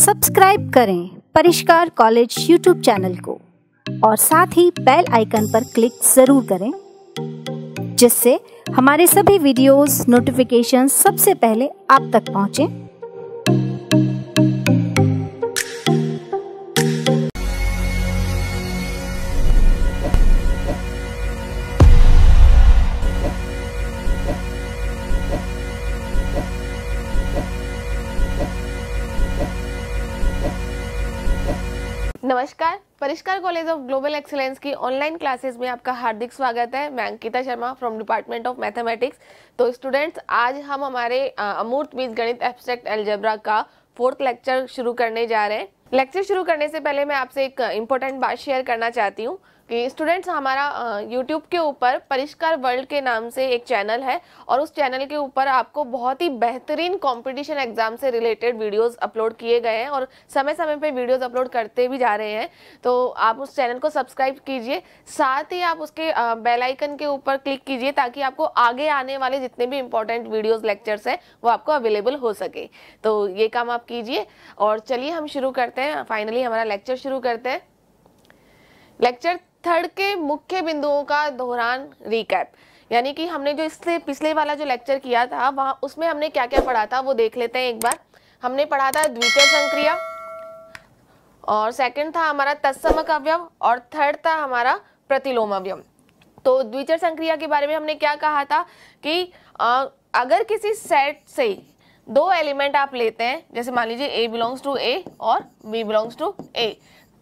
Subscribe करें परिष्कार college YouTube channel को और साथ ही बेल आइकन पर क्लिक जरूर करें, जिससे हमारे सभी वीडियोस नोटिफिकेशन सबसे पहले आप तक पहुंचे। नमस्कार, परिष्कार कॉलेज ऑफ ग्लोबल एक्सीलेंस की ऑनलाइन क्लासेस में आपका हार्दिक स्वागत है। मैं Ankita Sharma from department of mathematics. तो स्टूडेंट्स, आज हम हमारे अमूर्त बीजगणित एब्स्ट्रैक्ट अलजेब्रा का 4th लेक्चर शुरू करने जा रहे हैं। लेक्चर शुरू करने से पहले मैं आपसे एक इम्पोर्टेंट बात शेयर करना चाहती हूँ कि स्टूडेंट्स, हमारा यूट्यूब के ऊपर परिष्कार वर्ल्ड के नाम से एक चैनल है और उस चैनल के ऊपर आपको बहुत ही बेहतरीन कंपटीशन एग्जाम से रिलेटेड वीडियोस अपलोड किए गए हैं और समय समय पे वीडियोस अपलोड करते भी जा रहे हैं। तो आप उस चैनल को सब्सक्राइब कीजिए, साथ ही आप उसके बेल आइकन के ऊपर क्लिक कीजिए ताकि आपको आगे आने वाले जितने भी इंपॉर्टेंट वीडियोस लेक्चर्स हैं वो आपको अवेलेबल हो सके। तो ये काम आप कीजिए और चलिए हम शुरू करते हैं। फाइनली हमारा लेक्चर शुरू करते हैं। लेक्चर 3rd के मुख्य बिंदुओं का दोहरान रिकैप, यानी कि हमने जो इससे पिछले वाला जो लेक्चर किया था वहां उसमें हमने क्या क्या पढ़ा था वो देख लेते हैं एक बार। हमने पढ़ा था द्विचर संक्रिया, और सेकंड था हमारा तत्समक अवयव, और थर्ड था हमारा प्रतिलोम अवयव। तो द्विचर संक्रिया के बारे में हमने क्या कहा था कि अगर किसी सेट से दो एलिमेंट आप लेते हैं, जैसे मान लीजिए A बिलोंग्स टू A और B बिलोंग्स टू A,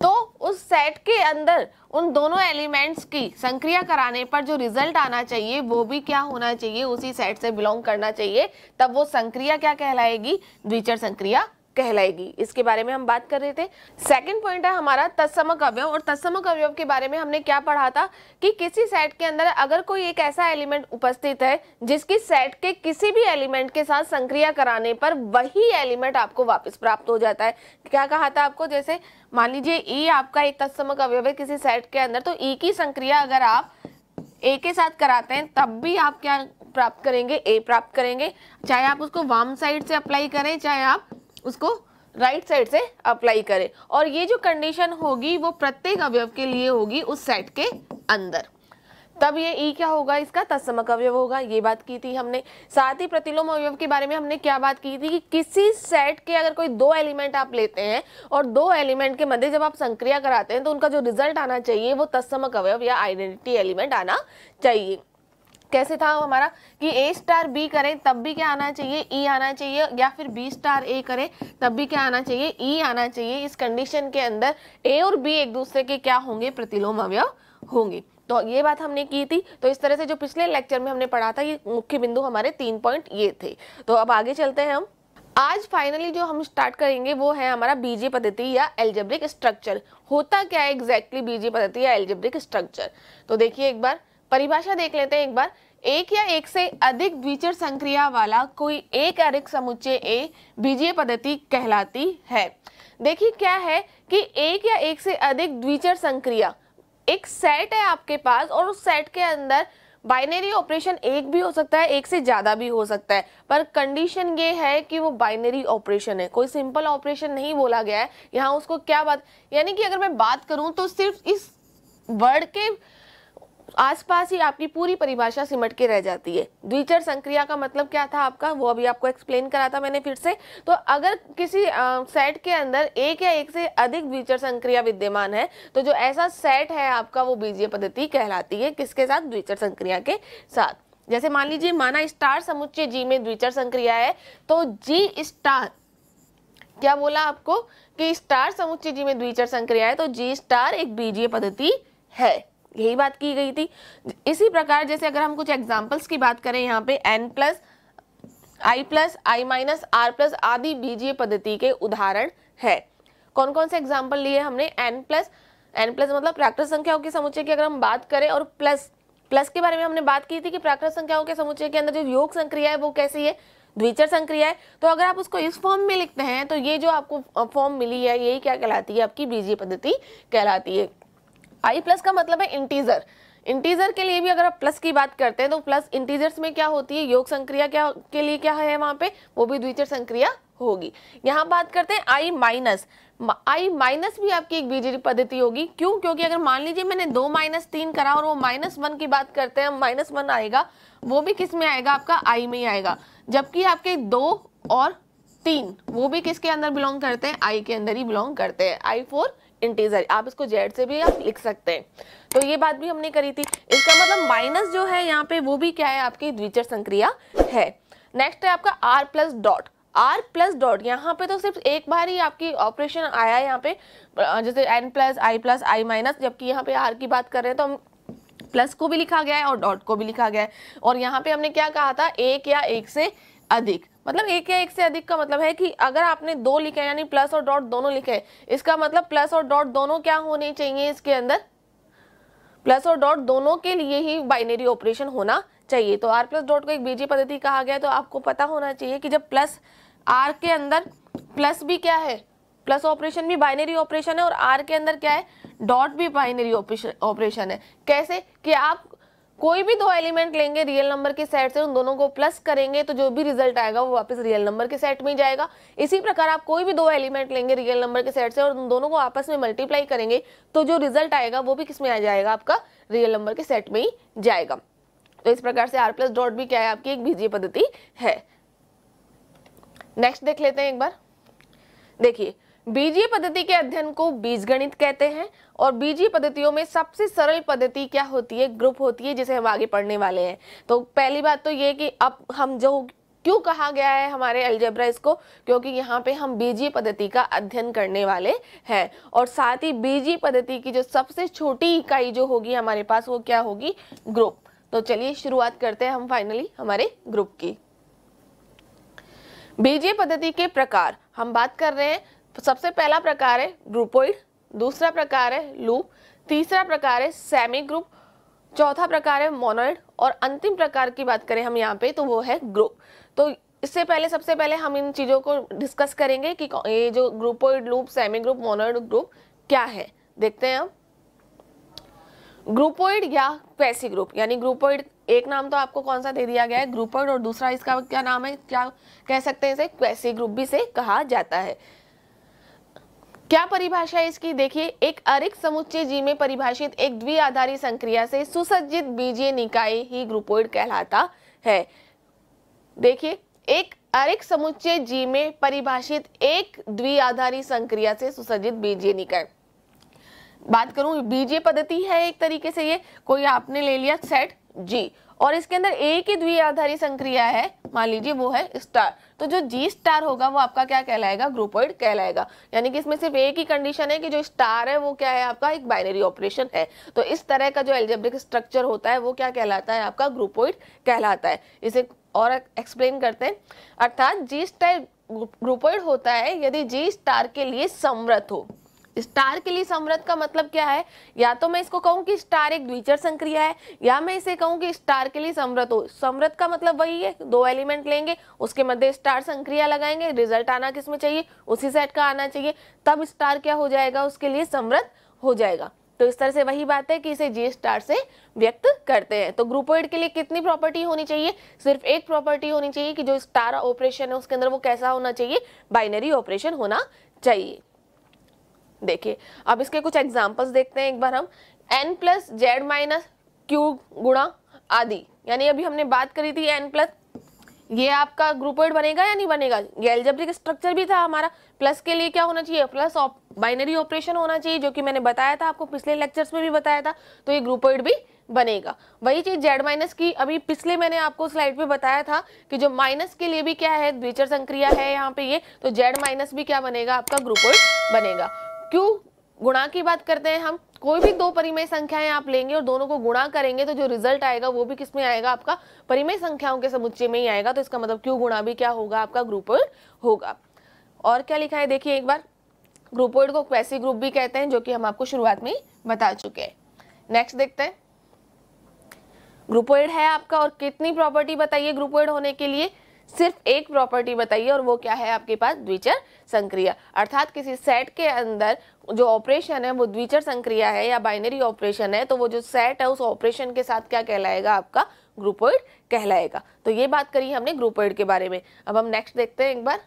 तो उस सेट के अंदर उन दोनों एलिमेंट्स की संक्रिया कराने पर जो रिजल्ट आना चाहिए वो भी क्या होना चाहिए, उसी सेट से बिलोंग करना चाहिए। तब वो संक्रिया क्या कहलाएगी, द्विचर संक्रिया कहलाएगी। इसके बारे में हम बात कर रहे थे। सेकंड पॉइंट है हमारा तत्समक अवयव, और तत्समक अवयव के बारे में हमने क्या पढ़ा था कि किसी सेट के अंदर अगर कोई एक ऐसा एलिमेंट उपस्थित है जिसकी सेट के किसी भी एलिमेंट के साथ संक्रिया कराने पर वही एलिमेंट आपको वापस प्राप्त हो जाता है। क्या कहा था आपको, जैसे मान लीजिए E आपका एक तत्समक अवयव है किसी सेट के अंदर, तो E की संक्रिया अगर आप A के साथ कराते हैं तब भी आप क्या प्राप्त करेंगे, A प्राप्त करेंगे। चाहे आप उसको वाम साइड से अप्लाई करें, चाहे आप उसको राइट साइड से अप्लाई करें, और ये जो कंडीशन होगी वो प्रत्येक अवयव के लिए होगी उस सेट के अंदर। तब ये E क्या होगा, इसका तत्समक अवयव होगा। ये बात की थी हमने। साथ ही प्रतिलोम अवयव के बारे में हमने क्या बात की थी कि किसी सेट के अगर कोई दो एलिमेंट आप लेते हैं और दो एलिमेंट के मध्य जब आप संक्रिया कराते हैं तो उनका जो रिजल्ट आना चाहिए वो तत्समक अवयव या आइडेंटिटी एलिमेंट आना चाहिए। कैसे था हमारा कि A स्टार B करें तब भी क्या आना चाहिए, E आना चाहिए, या फिर B स्टार A करें तब भी क्या आना चाहिए, E आना चाहिए। इस कंडीशन के अंदर A और B एक दूसरे के क्या होंगे, प्रतिलोम अवयव होंगे। तो ये बात हमने की थी। तो इस तरह से जो पिछले लेक्चर में हमने पढ़ा था, ये मुख्य बिंदु हमारे 3 पॉइंट ये थे। तो अब आगे चलते हैं हम। आज फाइनली जो हम स्टार्ट करेंगे वो है हमारा बीजीय पद्धति या एल्जेब्रिक स्ट्रक्चर। होता क्या है एग्जैक्टली बीजीय पद्धति या एल्जेब्रिक स्ट्रक्चर, तो देखिए एक बार परिभाषा देख लेते हैं एक बार। एक या एक से अधिक द्विचर संक्रिया वाला कोई एक आरेख समुच्चय A बीजीय पद्धति कहलाती है। देखिए क्या है कि एक या एक से अधिक द्विचर संक्रिया, एक सेट है आपके पास और उस सेट के अंदर बाइनरी ऑपरेशन एक भी हो सकता है, एक से ज्यादा भी हो सकता है, पर कंडीशन ये है कि वो बाइनरी ऑपरेशन है, कोई सिंपल ऑपरेशन नहीं बोला गया है यहाँ। उसको क्या बात, यानी कि अगर मैं बात करूं तो सिर्फ इस वर्ड के आसपास ही आपकी पूरी परिभाषा सिमट के रह जाती है। द्विचर संक्रिया का मतलब क्या था आपका, वो अभी आपको एक्सप्लेन करा था मैंने फिर से। तो अगर किसी सेट के अंदर एक या एक से अधिक द्विचर संक्रिया विद्यमान है तो जो ऐसा सेट है आपका वो बीजीय पद्धति कहलाती है। किसके साथ, द्विचर संक्रिया के साथ। जैसे मान लीजिए माना स्टार समुच्चय G में द्विचर संक्रिया है, तो G स्टार, क्या बोला आपको कि स्टार समुच्चय G में द्विचर संक्रिया है तो G स्टार एक बीजीय पद्धति है, यही बात की गई थी। इसी प्रकार जैसे अगर हम कुछ एग्जांपल्स की बात करें, यहाँ पे n plus I minus R plus आदि बीजीय पद्धति के उदाहरण है। कौन कौन से एग्जांपल लिए हमने, n प्लस मतलब प्राकृत संख्याओं के समुच्चय की अगर हम बात करें, और प्लस के बारे में हमने बात की थी कि प्राकृत संख्याओं के समुच्चय के अंदर जो योग संक्रिया है वो कैसी है, द्विचर संक्रिया है। तो अगर आप उसको इस फॉर्म में लिखते हैं तो ये जो आपको फॉर्म मिली है यही क्या कहलाती है, आपकी बीजीय पद्धति कहलाती है। I प्लस का मतलब है इंटीजर, इंटीजर के लिए भी अगर आप प्लस की बात करते हैं तो प्लस इंटीजर्स में क्या होती है, योग संक्रिया क्या के लिए क्या है वहां पे, वो भी द्विचर संक्रिया होगी। यहाँ बात करते हैं आई माइनस। आई माइनस भी आपकी एक बीजीय पद्धति होगी। क्यों? क्योंकि अगर मान लीजिए मैंने 2 - 3 करा और वो -1 की बात करते हैं, -1 आएगा, वो भी किस में आएगा, आपका आई में ही आएगा। जबकि आपके 2 और 3 वो भी किसके अंदर बिलोंग करते हैं, आई के अंदर ही बिलोंग करते हैं। आई फॉर इंटीजर, आप इसको जेड से भी आप लिख सकते हैं। तो ये बात भी हमने करी थी। इसका मतलब माइनस जो है यहाँ पे वो भी क्या है, आपकी द्विचर संक्रिया है। नेक्स्ट है आपका R plus dot. R plus dot, यहाँ पे तो सिर्फ एक बार ही आपकी ऑपरेशन आया है यहाँ पे, जैसे एन प्लस आई माइनस, जबकि यहाँ पे आर की बात कर रहे हैं तो हम प्लस को भी लिखा गया है और डॉट को भी लिखा गया है। और यहाँ पे हमने क्या कहा था, एक या एक से अधिक, मतलब एक या एक से अधिक का मतलब है कि अगर आपने 2 लिखे यानी प्लस और डॉट दोनों लिखे, इसका मतलब प्लस और डॉट दोनों क्या होने चाहिए, इसके अंदर प्लस और डॉट दोनों के लिए ही बाइनरी ऑपरेशन होना चाहिए। तो आर प्लस डॉट को एक बीजीय पद्धति कहा गया। तो आपको पता होना चाहिए कि जब प्लस आर के अंदर प्लस भी क्या है, प्लस ऑपरेशन भी बाइनरी ऑपरेशन है, और आर के अंदर क्या है, डॉट भी बाइनरी ऑपरेशन है। कैसे कि आप कोई भी 2 एलिमेंट लेंगे रियल नंबर के सेट से, उन दोनों को प्लस करेंगे तो जो भी रिजल्ट आएगा वो वापस रियल नंबर के सेट में ही जाएगा। इसी प्रकार आप कोई भी 2 एलिमेंट लेंगे रियल नंबर के सेट से और उन दोनों को आपस में मल्टीप्लाई करेंगे तो जो रिजल्ट आएगा वो भी किसमें आ जाएगा, आपका रियल नंबर के सेट में ही जाएगा। तो इस प्रकार से आर प्लस डॉट भी क्या है, आपकी एक बीजीय पद्धति है। नेक्स्ट देख लेते हैं एक बार। देखिए, बीजीय पद्धति के अध्ययन को बीजगणित कहते हैं, और बीजीय पद्धतियों में सबसे सरल पद्धति क्या होती है, ग्रुप होती है, जिसे हम आगे पढ़ने वाले हैं। तो पहली बात तो ये कि अब हम जो क्यों कहा गया है हमारे अलजेब्रा इसको, क्योंकि यहाँ पे हम बीजीय पद्धति का अध्ययन करने वाले हैं, और साथ ही बीजीय पद्धति की जो सबसे छोटी इकाई जो होगी हमारे पास वो क्या होगी, ग्रुप। तो चलिए शुरुआत करते हैं हम फाइनली हमारे ग्रुप की। बीजीय पद्धति के प्रकार हम बात कर रहे हैं। तो सबसे पहला प्रकार है ग्रुपोइड, दूसरा प्रकार है लूप, तीसरा प्रकार है सेमी ग्रुप, चौथा प्रकार है मोनोइड, और अंतिम प्रकार की बात करें हम यहाँ पे तो वो है ग्रुप। तो इससे पहले सबसे पहले हम इन चीजों को डिस्कस करेंगे कि ये जो groupoid, loop, semi group, monoid, group क्या है, देखते हैं हम। ग्रुपोइड या क्वेसी ग्रुप, यानी ग्रुपोइड एक नाम तो आपको कौन सा दे दिया गया है, ग्रुपोइड, और दूसरा इसका क्या नाम है, क्या कह सकते हैं इसे, क्वेसी ग्रुप भी से कहा जाता है। क्या परिभाषा है इसकी, देखिए, एक अरिक्त समुच्चय जी में परिभाषित एक द्विआधारी संक्रिया से सुसज्जित बीजीय निकाय ही ग्रुपोइड कहलाता है। देखिए, एक अरिक्त समुच्चय जी में परिभाषित एक द्विआधारी संक्रिया से सुसज्जित बीजीय निकाय, बात करूं बीजीय पद्धति है एक तरीके से, ये कोई आपने ले लिया सेट जी और इसके अंदर एक ही द्विआधारी संक्रिया है, मान लीजिए वो है स्टार, तो जो जी स्टार होगा वो आपका क्या कहलाएगा, ग्रुपोइड कहलाएगा। यानी कि इसमें सिर्फ एक ही कंडीशन है कि जो स्टार है वो क्या है, आपका एक बाइनरी ऑपरेशन है। तो इस तरह का जो एल्जेब्रिक स्ट्रक्चर होता है वो क्या कहलाता है, आपका ग्रुपोइड कहलाता है। इसे और एक्सप्लेन करते हैं। अर्थात जी स्टार ग्रुपोइड होता है यदि जी स्टार के लिए समवर्त हो। स्टार के लिए समवर्त का मतलब क्या है, या तो मैं इसको कहूं कि स्टार एक द्विचर संक्रिया है, या मैं इसे कहूं कि स्टार के लिए समवर्त हो। समवर्त का मतलब वही है, 2 एलिमेंट लेंगे, उसके मध्य स्टार संक्रिया लगाएंगे, रिजल्ट आना किसमें चाहिए, उसी सेट का आना चाहिए, तब स्टार क्या हो जाएगा, उसके लिए समवर्त हो जाएगा। तो इस तरह से वही बात है कि इसे जी स्टार से व्यक्त करते हैं। तो ग्रुपोइड के लिए कितनी प्रॉपर्टी होनी चाहिए, सिर्फ एक प्रॉपर्टी होनी चाहिए कि जो स्टार ऑपरेशन है उसके अंदर वो कैसा होना चाहिए, बाइनरी ऑपरेशन होना चाहिए। देखिए, अब इसके कुछ एग्जांपल्स देखते हैं एक बार हम। n plus Z minus Q गुणा आदि, यानी अभी हमने बात करी थी n प्लस, ये आपका ग्रुपोइड बनेगा या नहीं बनेगा, ये एल्जेब्रिक स्ट्रक्चर भी था हमारा। प्लस के लिए क्या होना चाहिए, प्लस बाइनरी ऑपरेशन होना चाहिए, जो कि मैंने बताया था आपको पिछले लेक्चर्स में भी बताया था। तो ये ग्रुपोइड भी बनेगा। वही चीज जेड माइनस की, अभी पिछले मैंने आपको स्लाइड पे बताया था कि जो माइनस के लिए भी क्या है, द्विचर संक्रिया है यहाँ पे ये, तो जेड माइनस भी क्या बनेगा, आपका ग्रुपोइड बनेगा। क्यों गुणा की बात करते हैं हम, कोई भी 2 परिमेय संख्याएं आप लेंगे और दोनों को गुणा करेंगे तो जो रिजल्ट आएगा वो भी किसमें आएगा, आपका परिमेय संख्याओं के समुच्चय में ही आएगा। तो इसका मतलब क्यों गुणा भी क्या होगा, आपका ग्रुपोइड होगा। और क्या लिखा है देखिए एक बार, ग्रुपोइड को क्वेसी ग्रुप भी कहते हैं, जो कि हम आपको शुरुआत में ही बता चुके हैं। नेक्स्ट देखते हैं, ग्रुपोइड है आपका, और कितनी प्रॉपर्टी बताइए ग्रुपोइड होने के लिए, सिर्फ एक प्रॉपर्टी बताइए और वो क्या है आपके पास, द्विचर संक्रिया। अर्थात किसी सेट के अंदर जो ऑपरेशन है वो द्विचर संक्रिया है या बाइनरी ऑपरेशन है, तो वो जो सेट है उस ऑपरेशन के साथ क्या कहलाएगा, आपका ग्रुपोइड कहलाएगा। तो ये बात करी हमने ग्रुपोइड के बारे में। अब हम नेक्स्ट देखते हैं एक बार,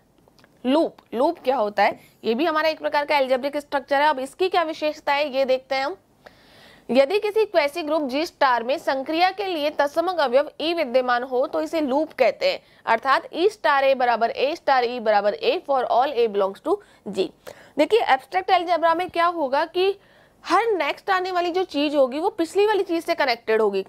लूप। लूप क्या होता है, ये भी हमारा एक प्रकार का एल्जेब्रिक स्ट्रक्चर है। अब इसकी क्या विशेषता है ये देखते हैं हम। यदि किसी क्वेसी ग्रुप जी स्टार में संक्रिया के लिए तत्समक अवयव ई विद्यमान हो तो इसे लूप कहते हैं। अर्थात ई स्टार ए बराबर ए स्टार ई बराबर a for all a belongs to G. देखिए एब्स्ट्रैक्ट अलजेब्रा में क्या होगा कि हर नेक्स्ट आने वाली जो चीज होगी वो पिछली वाली चीज से कनेक्टेड होगी।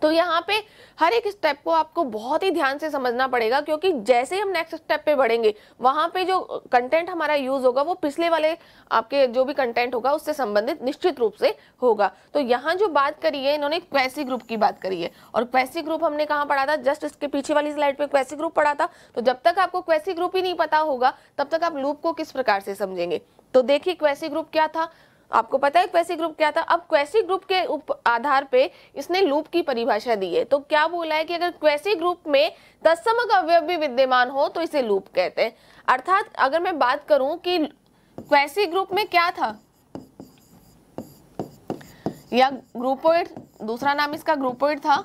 तो यहाँ पे हर एक स्टेप को आपको बहुत ही ध्यान से समझना पड़ेगा, क्योंकि जैसे हम नेक्स्ट स्टेप पे बढ़ेंगे वहां पे जो कंटेंट हमारा यूज होगा वो पिछले वाले आपके जो भी कंटेंट होगा उससे संबंधित निश्चित रूप से होगा। तो यहाँ जो बात करी है इन्होंने क्वेसी ग्रुप की बात करी है, और क्वेसी ग्रुप हमने कहाँ पढ़ा था, जस्ट इसके पीछे वाली स्लाइड पे क्वेसी ग्रुप पढ़ा था। तो जब तक आपको क्वेसी ग्रुप ही नहीं पता होगा तब तक आप लूप को किस प्रकार से समझेंगे। तो देखिए क्वेसी ग्रुप क्या था, आपको पता है क्वेसी ग्रुप क्या था। अब क्वेसी ग्रुप के आधार पे इसने लूप की परिभाषा दी है। तो क्या बोला है कि अगर क्वेसी ग्रुप में तत्समक अवयव भी विद्यमान हो तो इसे लूप कहते हैं। अर्थात अगर मैं बात करूं कि क्वेसी ग्रुप में क्या था, या ग्रुपोइड, दूसरा नाम इसका ग्रुपोइड था।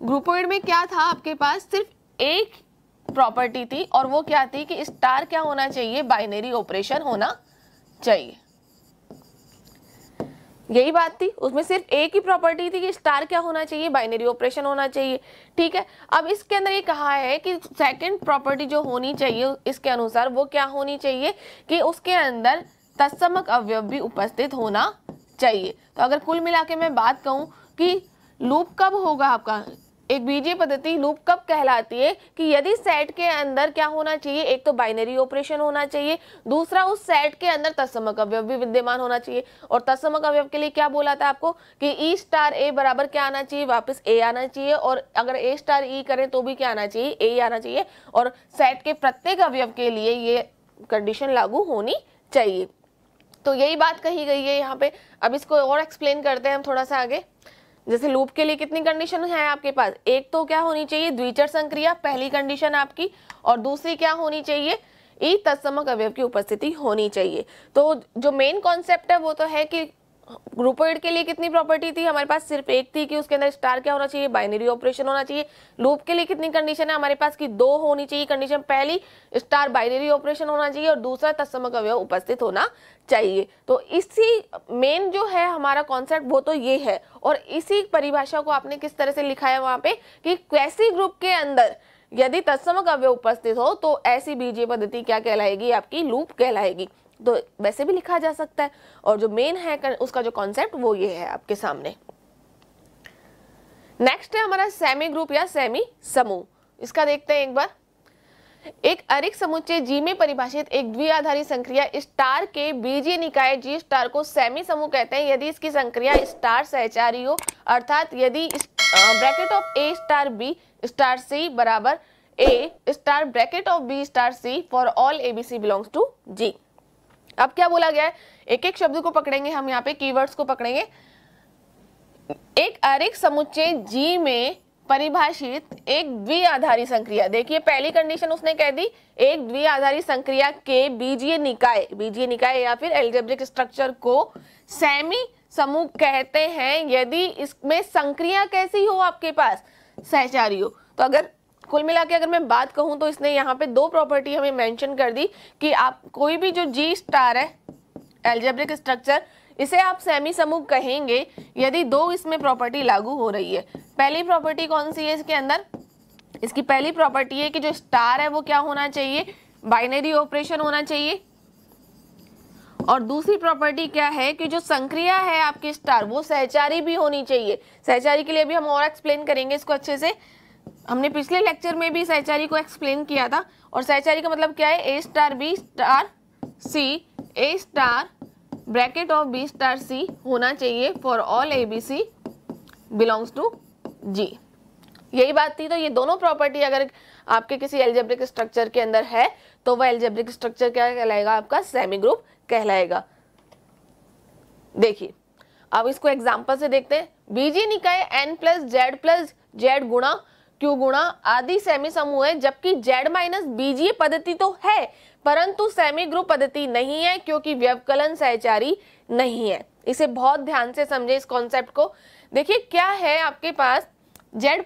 ग्रुपोइड में क्या था, आपके पास सिर्फ एक प्रॉपर्टी थी और वो क्या थी कि स्टार क्या होना चाहिए, बाइनरी ऑपरेशन होना चाहिए। यही बात थी, उसमें सिर्फ एक ही प्रॉपर्टी थी कि स्टार क्या होना चाहिए, बाइनरी ऑपरेशन होना चाहिए। ठीक है, अब इसके अंदर ये कहा है कि सेकंड प्रॉपर्टी जो होनी चाहिए इसके अनुसार वो क्या होनी चाहिए कि उसके अंदर तत्समक अवयव भी उपस्थित होना चाहिए। तो अगर कुल मिला के मैं बात कहूं कि लूप कब होगा आपका, एक बीजीय पद्धति लूप कब कहलाती है कि यदि सेट के अंदर क्या होना चाहिए, एक तो बाइनरी ऑपरेशन होना चाहिए, दूसरा उस सेट के अंदर तत्समक अवयव भी विद्यमान होना चाहिए। और तत्समक अवयव के लिए क्या बोला था आपको कि ई स्टार ए बराबर क्या आना चाहिए, वापस ए आना चाहिए, और अगर ए स्टार ई करें तो भी क्या आना चाहिए, ए आना चाहिए। और सेट के प्रत्येक अवयव के लिए ये कंडीशन लागू होनी चाहिए। तो यही बात कही गई है यहाँ पे। अब इसको और एक्सप्लेन करते हैं हम थोड़ा सा आगे। जैसे लूप के लिए कितनी कंडीशन है आपके पास, एक तो क्या होनी चाहिए, द्विचर संक्रिया, पहली कंडीशन आपकी, और दूसरी क्या होनी चाहिए, ई तत्समक अवयव की उपस्थिति होनी चाहिए। तो जो मेन कॉन्सेप्ट है वो तो है कि ग्रुपोइड के लिए कितनी प्रॉपर्टी थी, हमारे पास सिर्फ एक थी कि उसके अंदर स्टार क्या होना चाहिए, बाइनरी ऑपरेशन होना चाहिए। लूप के लिए कितनी कंडीशन है हमारे पास की दो होनी चाहिए कंडीशन, पहली स्टार बाइनरी ऑपरेशन होना चाहिए और दूसरा तत्समक अवयव उपस्थित होना चाहिए। तो इसी मेन जो है हमारा कॉन्सेप्ट वो तो ये है, और इसी परिभाषा को आपने किस तरह से लिखा है वहां पे कि क्वेसी ग्रुप के अंदर यदि तत्समक अवयव उपस्थित हो तो ऐसी बीजीय पद्धति क्या कहलाएगी, आपकी लूप कहलाएगी। तो वैसे भी लिखा जा सकता है, और जो मेन है उसका जो कॉन्सेप्ट वो ये है आपके सामने। नेक्स्ट है हमारा सेमी ग्रुप या सेमी समूह। इसका देखते हैं एक बार। एक अरिक्त समुच्चय जी में परिभाषित एक द्विआधारी संक्रिया स्टार के बीजीय निकाय जी स्टार को सेमी समूह कहते हैं यदि इसकी संक्रिया स्टार सहचारी हो। अर्थात यदि bracket of a star b star c बराबर a star bracket of b star c for all a b c belongs to G. अब क्या बोला गया है, एक एक शब्द को पकड़ेंगे हम, यहाँ पे कीवर्ड्स को पकड़ेंगे। एक अरिक्त समुच्चय जी में परिभाषित एक द्विआधारी संक्रिया, देखिए पहली कंडीशन उसने कह दी, एक द्विआधारी संक्रिया के बीजीय निकाय या फिर एल्जेब्रिक स्ट्रक्चर को सेमी समूह कहते हैं यदि इसमें संक्रिया कैसी हो, आपके पास सहचारी हो। तो अगर कुल मिला के अगर मैं बात कहूं तो इसने यहाँ पे दो प्रॉपर्टी हमें मेंशन कर दी कि आप कोई भी जो जी स्टार है एल्जेब्रिक स्ट्रक्चर, इसे आप सेमी समूह कहेंगे यदि दो इसमें प्रॉपर्टी लागू हो रही है। पहली प्रॉपर्टी कौन सी है इसके अंदर, इसकी पहली प्रॉपर्टी है कि जो स्टार है वो क्या होना चाहिए, बाइनरी ऑपरेशन होना चाहिए। और दूसरी प्रॉपर्टी क्या है कि जो संक्रिया है आपकी स्टार वो सहचारी भी होनी चाहिए। सहचारी के लिए भी हम और एक्सप्लेन करेंगे इसको अच्छे से, हमने पिछले लेक्चर में भी सहचारी को एक्सप्लेन किया था। और सहचारी का मतलब क्या है, a star b star c, a star bracket of b star c होना चाहिए for all a b c belongs to G. यही बात थी। तो ये दोनों प्रॉपर्टी अगर आपके किसी एल्जेब्रिक स्ट्रक्चर के अंदर है तो वह एल्जेब्रिक स्ट्रक्चर क्या कहलाएगा, आपका सेमी ग्रुप कहलाएगा। देखिए अब इसको एग्जांपल से देखते हैं। बीजीय निकाय n प्लस जेड गुणा Q गुणा आदि सेमी समूह है, जबकि Z माइनस बीजीय पद्धति तो है परंतु सेमी ग्रुप पद्धति नहीं है क्योंकि व्यवकलन सहचारी नहीं है। इसे बहुत ध्यान से समझे इस कॉन्सेप्ट को। देखिए क्या है आपके पास, Z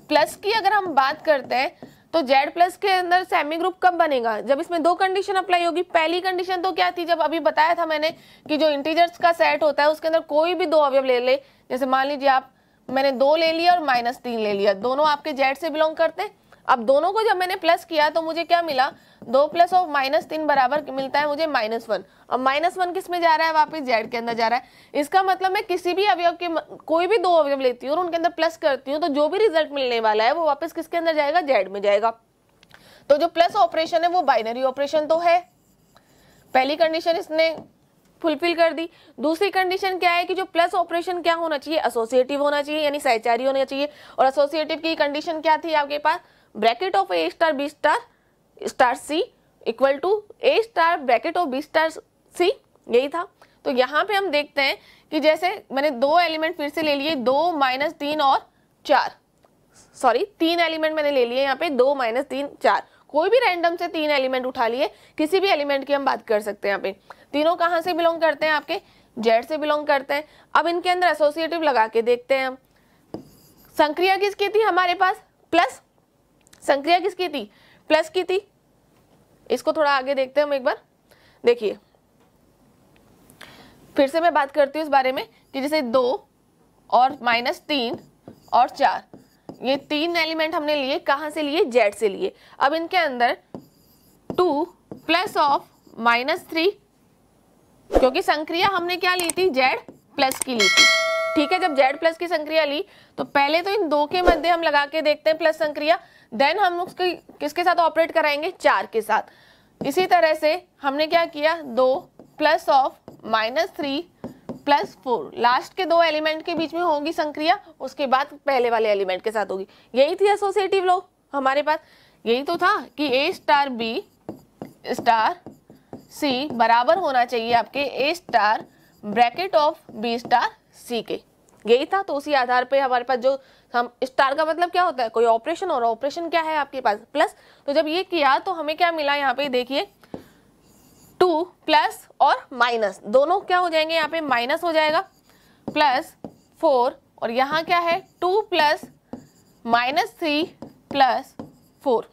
प्लस की अगर हम बात करते हैं तो Z प्लस के अंदर सेमी ग्रुप कब बनेगा, जब इसमें दो कंडीशन अप्लाई होगी। पहली कंडीशन तो क्या थी, जब अभी बताया था मैंने कि जो इंटीजर्स का सेट होता है उसके अंदर कोई भी दो अवयव ले ले, जैसे मान लीजिए आप, मैंने 2 ले लिया और -3 ले लिया, दोनों आपके Z से बिलोंग करते हैं। अब दोनों को जब मैंने प्लस किया तो मुझे क्या मिला, 2 प्लस ऑफ -3 बराबर मिलता है मुझे -1। अब -1 किस में जा रहा है, वापस Z के अंदर जा रहा है। इसका मतलब मैं किसी भी अवयव के कोई भी दो अवयव लेती हूँ और उनके अंदर प्लस करती हूँ तो जो भी रिजल्ट मिलने वाला है वो वापस किसके अंदर जाएगा, Z में जाएगा। तो जो प्लस ऑपरेशन है वो बाइनरी ऑपरेशन तो है, पहली कंडीशन इसने फुलफिल कर दी। दूसरी कंडीशन क्या है कि जो प्लस ऑपरेशन क्या होना चाहिए, एसोसिएटिव होना चाहिए, यानी सहचारी होना चाहिए। और एसोसिएटिव की कंडीशन क्या थी आपके पास, bracket of A star B star C equal to A star bracket of B star C, यही था। तो यहाँ पे हम देखते हैं कि जैसे मैंने दो एलिमेंट फिर से ले लिए, 2 -3 और 4, सॉरी 3 एलिमेंट मैंने ले लिए यहाँ पे, 2 -3 4, कोई भी रैंडम से 3 एलिमेंट उठा लिए, किसी भी एलिमेंट की हम बात कर सकते हैं। यहाँ पे तीनों कहाँ से बिलोंग करते हैं, आपके Z से बिलोंग करते हैं। अब इनके अंदर एसोसिएटिव लगा के देखते हैं हम। संक्रिया किसकी थी हमारे पास, प्लस। संक्रिया किसकी थी, प्लस की थी। इसको थोड़ा आगे देखते हैं हम एक बार। देखिए फिर से मैं बात करती हूँ इस बारे में कि जैसे 2 और -3 और 4, ये 3 एलिमेंट हमने लिए, कहाँ से लिए, Z से लिए। अब इनके अंदर 2 प्लस ऑफ -3, क्योंकि संक्रिया हमने क्या ली थी, Z प्लस की ली थी, ठीक है। जब Z प्लस की संक्रिया ली तो पहले तो इन दो के मध्य हम लगा के देखते हैं प्लस संक्रिया, देन हम उसकी किसके साथ ऑपरेट कराएंगे, 4 के साथ। इसी तरह से हमने क्या किया, 2 प्लस ऑफ -3 प्लस 4, लास्ट के दो एलिमेंट के बीच में होगी संक्रिया, उसके बाद पहले वाले एलिमेंट के साथ होगी। यही थी एसोसिएटिव लॉ हमारे पास, यही तो था कि A star B star C बराबर होना चाहिए आपके A star bracket of B star C के, यही था। तो उसी आधार पे हमारे पास जो हम, स्टार का मतलब क्या होता है, कोई ऑपरेशन, और ऑपरेशन क्या है आपके पास, प्लस। तो जब ये किया तो हमें क्या मिला, यहाँ पे देखिए 2 प्लस और माइनस दोनों क्या हो जाएंगे, यहाँ पे माइनस हो जाएगा, प्लस 4, और यहाँ क्या है 2 प्लस -3 प्लस 4,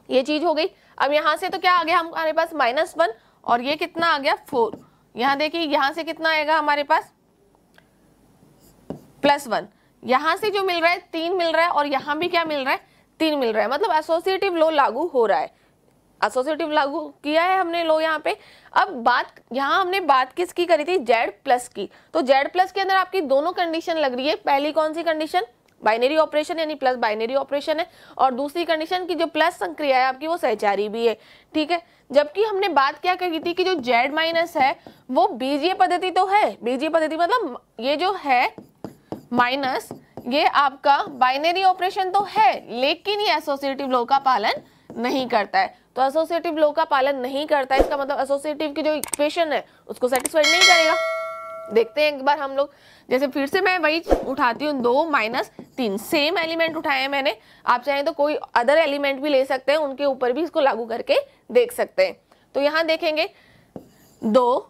ये चीज हो गई। अब यहाँ से तो क्या आ गया हमारे पास, -1, और ये कितना आ गया 4। यहाँ देखिए यहाँ से कितना आएगा हमारे पास, +1। यहाँ से जो मिल रहा है 3 मिल रहा है, और यहाँ भी क्या मिल रहा है, 3 मिल रहा है, मतलब एसोसिएटिव लॉ लागू हो रहा है। एसोसिएटिव लागू किया है हमने लॉ यहाँ पे। अब बात, यहाँ हमने बात किसकी करी थी, Z प्लस की। तो Z प्लस के अंदर आपकी दोनों कंडीशन लग रही है। पहली कौन सी कंडीशन, बाइनरी ऑपरेशन यानी प्लस बाइनरी ऑपरेशन है, और दूसरी कंडीशन की जो प्लस संक्रिया है आपकी वो सहचारी भी है, ठीक है। जबकि हमने बात क्या कही थी कि जो Z माइनस है वो बीजीय पद्धति तो है, बीजीय पद्धति मतलब ये जो है माइनस, ये आपका बाइनरी ऑपरेशन तो है, लेकिन ये एसोसिएटिव लॉ का पालन नहीं करता है। तो एसोसिएटिव लॉ का पालन नहीं करता है, इसका मतलब एसोसिएटिव की जो इक्वेशन है उसको सेटिस्फाइड नहीं करेगा। देखते हैं एक बार हम लोग, जैसे फिर से मैं वही उठाती हूँ, 2 -3, सेम एलिमेंट उठाए हैं मैंने, आप चाहें तो कोई अदर एलिमेंट भी ले सकते हैं, उनके ऊपर भी इसको लागू करके देख सकते हैं। तो यहाँ देखेंगे 2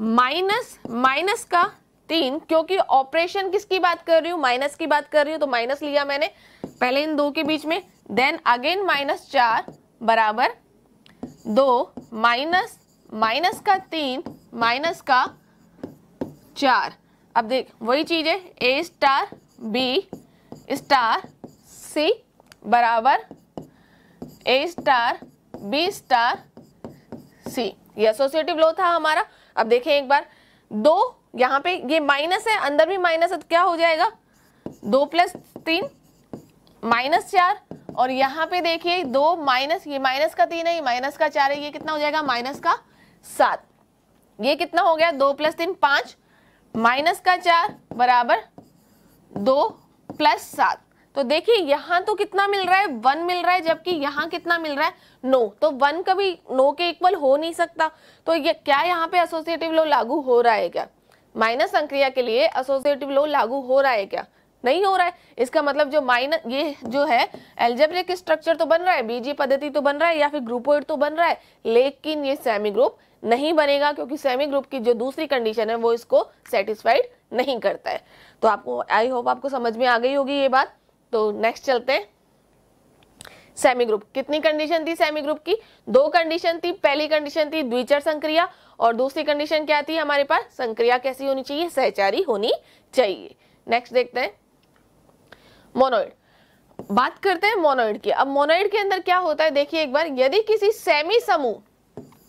माइनस का 3, क्योंकि ऑपरेशन किसकी बात कर रही हूँ, माइनस की बात कर रही हूँ, तो माइनस लिया मैंने पहले इन दो के बीच में, देन अगेन -4 बराबर 2 माइनस का 3 माइनस का 4। अब देख वही चीज है, A star B star C बराबर A star B star C, ये एसोसिएटिव लॉ था हमारा। अब देखें एक बार, 2 यहाँ पे ये माइनस है, अंदर भी माइनस है, तो क्या हो जाएगा 2 + 3 -4, और यहाँ पे देखिए 2 माइनस, ये माइनस का 3 है, ये माइनस का 4 है, ये कितना हो जाएगा -7। ये कितना हो गया, 2 + 3 5, माइनस का 4 बराबर 2 + 7। तो देखिए यहाँ तो कितना मिल रहा है, 1 मिल रहा है, जबकि यहाँ कितना मिल रहा है, नो। तो 1 कभी नो के इक्वल हो नहीं सकता। तो ये क्या यहाँ पे एसोसिएटिव लॉ लागू हो रहा है क्या, माइनस संक्रिया के लिए एसोसिएटिव लॉ लागू हो रहा है क्या, नहीं हो रहा है। इसका मतलब जो माइनस ये जो है एल्जेब्रिक स्ट्रक्चर तो बन रहा है, बीजीय पद्धति तो बन रहा है या फिर ग्रुपोइड तो बन रहा है, लेकिन ये सेमी ग्रुप नहीं बनेगा क्योंकि सेमी ग्रुप की जो दूसरी कंडीशन है वो इसको सेटिस्फाइड नहीं करता है। तो आपको आई होप आपको समझ में आ गई होगी ये बात। तो नेक्स्ट चलते हैं। सेमी ग्रुप, कितनी कंडीशन थी सेमी ग्रुप की? 2 कंडीशन थी। पहली कंडीशन थी द्विचर संक्रिया और दूसरी कंडीशन क्या थी हमारे पास? संक्रिया कैसी होनी चाहिए? सहचारी होनी चाहिए। नेक्स्ट देखते हैं मोनोइड। बात करते हैं मोनोइड की। अब मोनोइड के अंदर क्या होता है देखिए एक बार, यदि किसी सेमी समूह,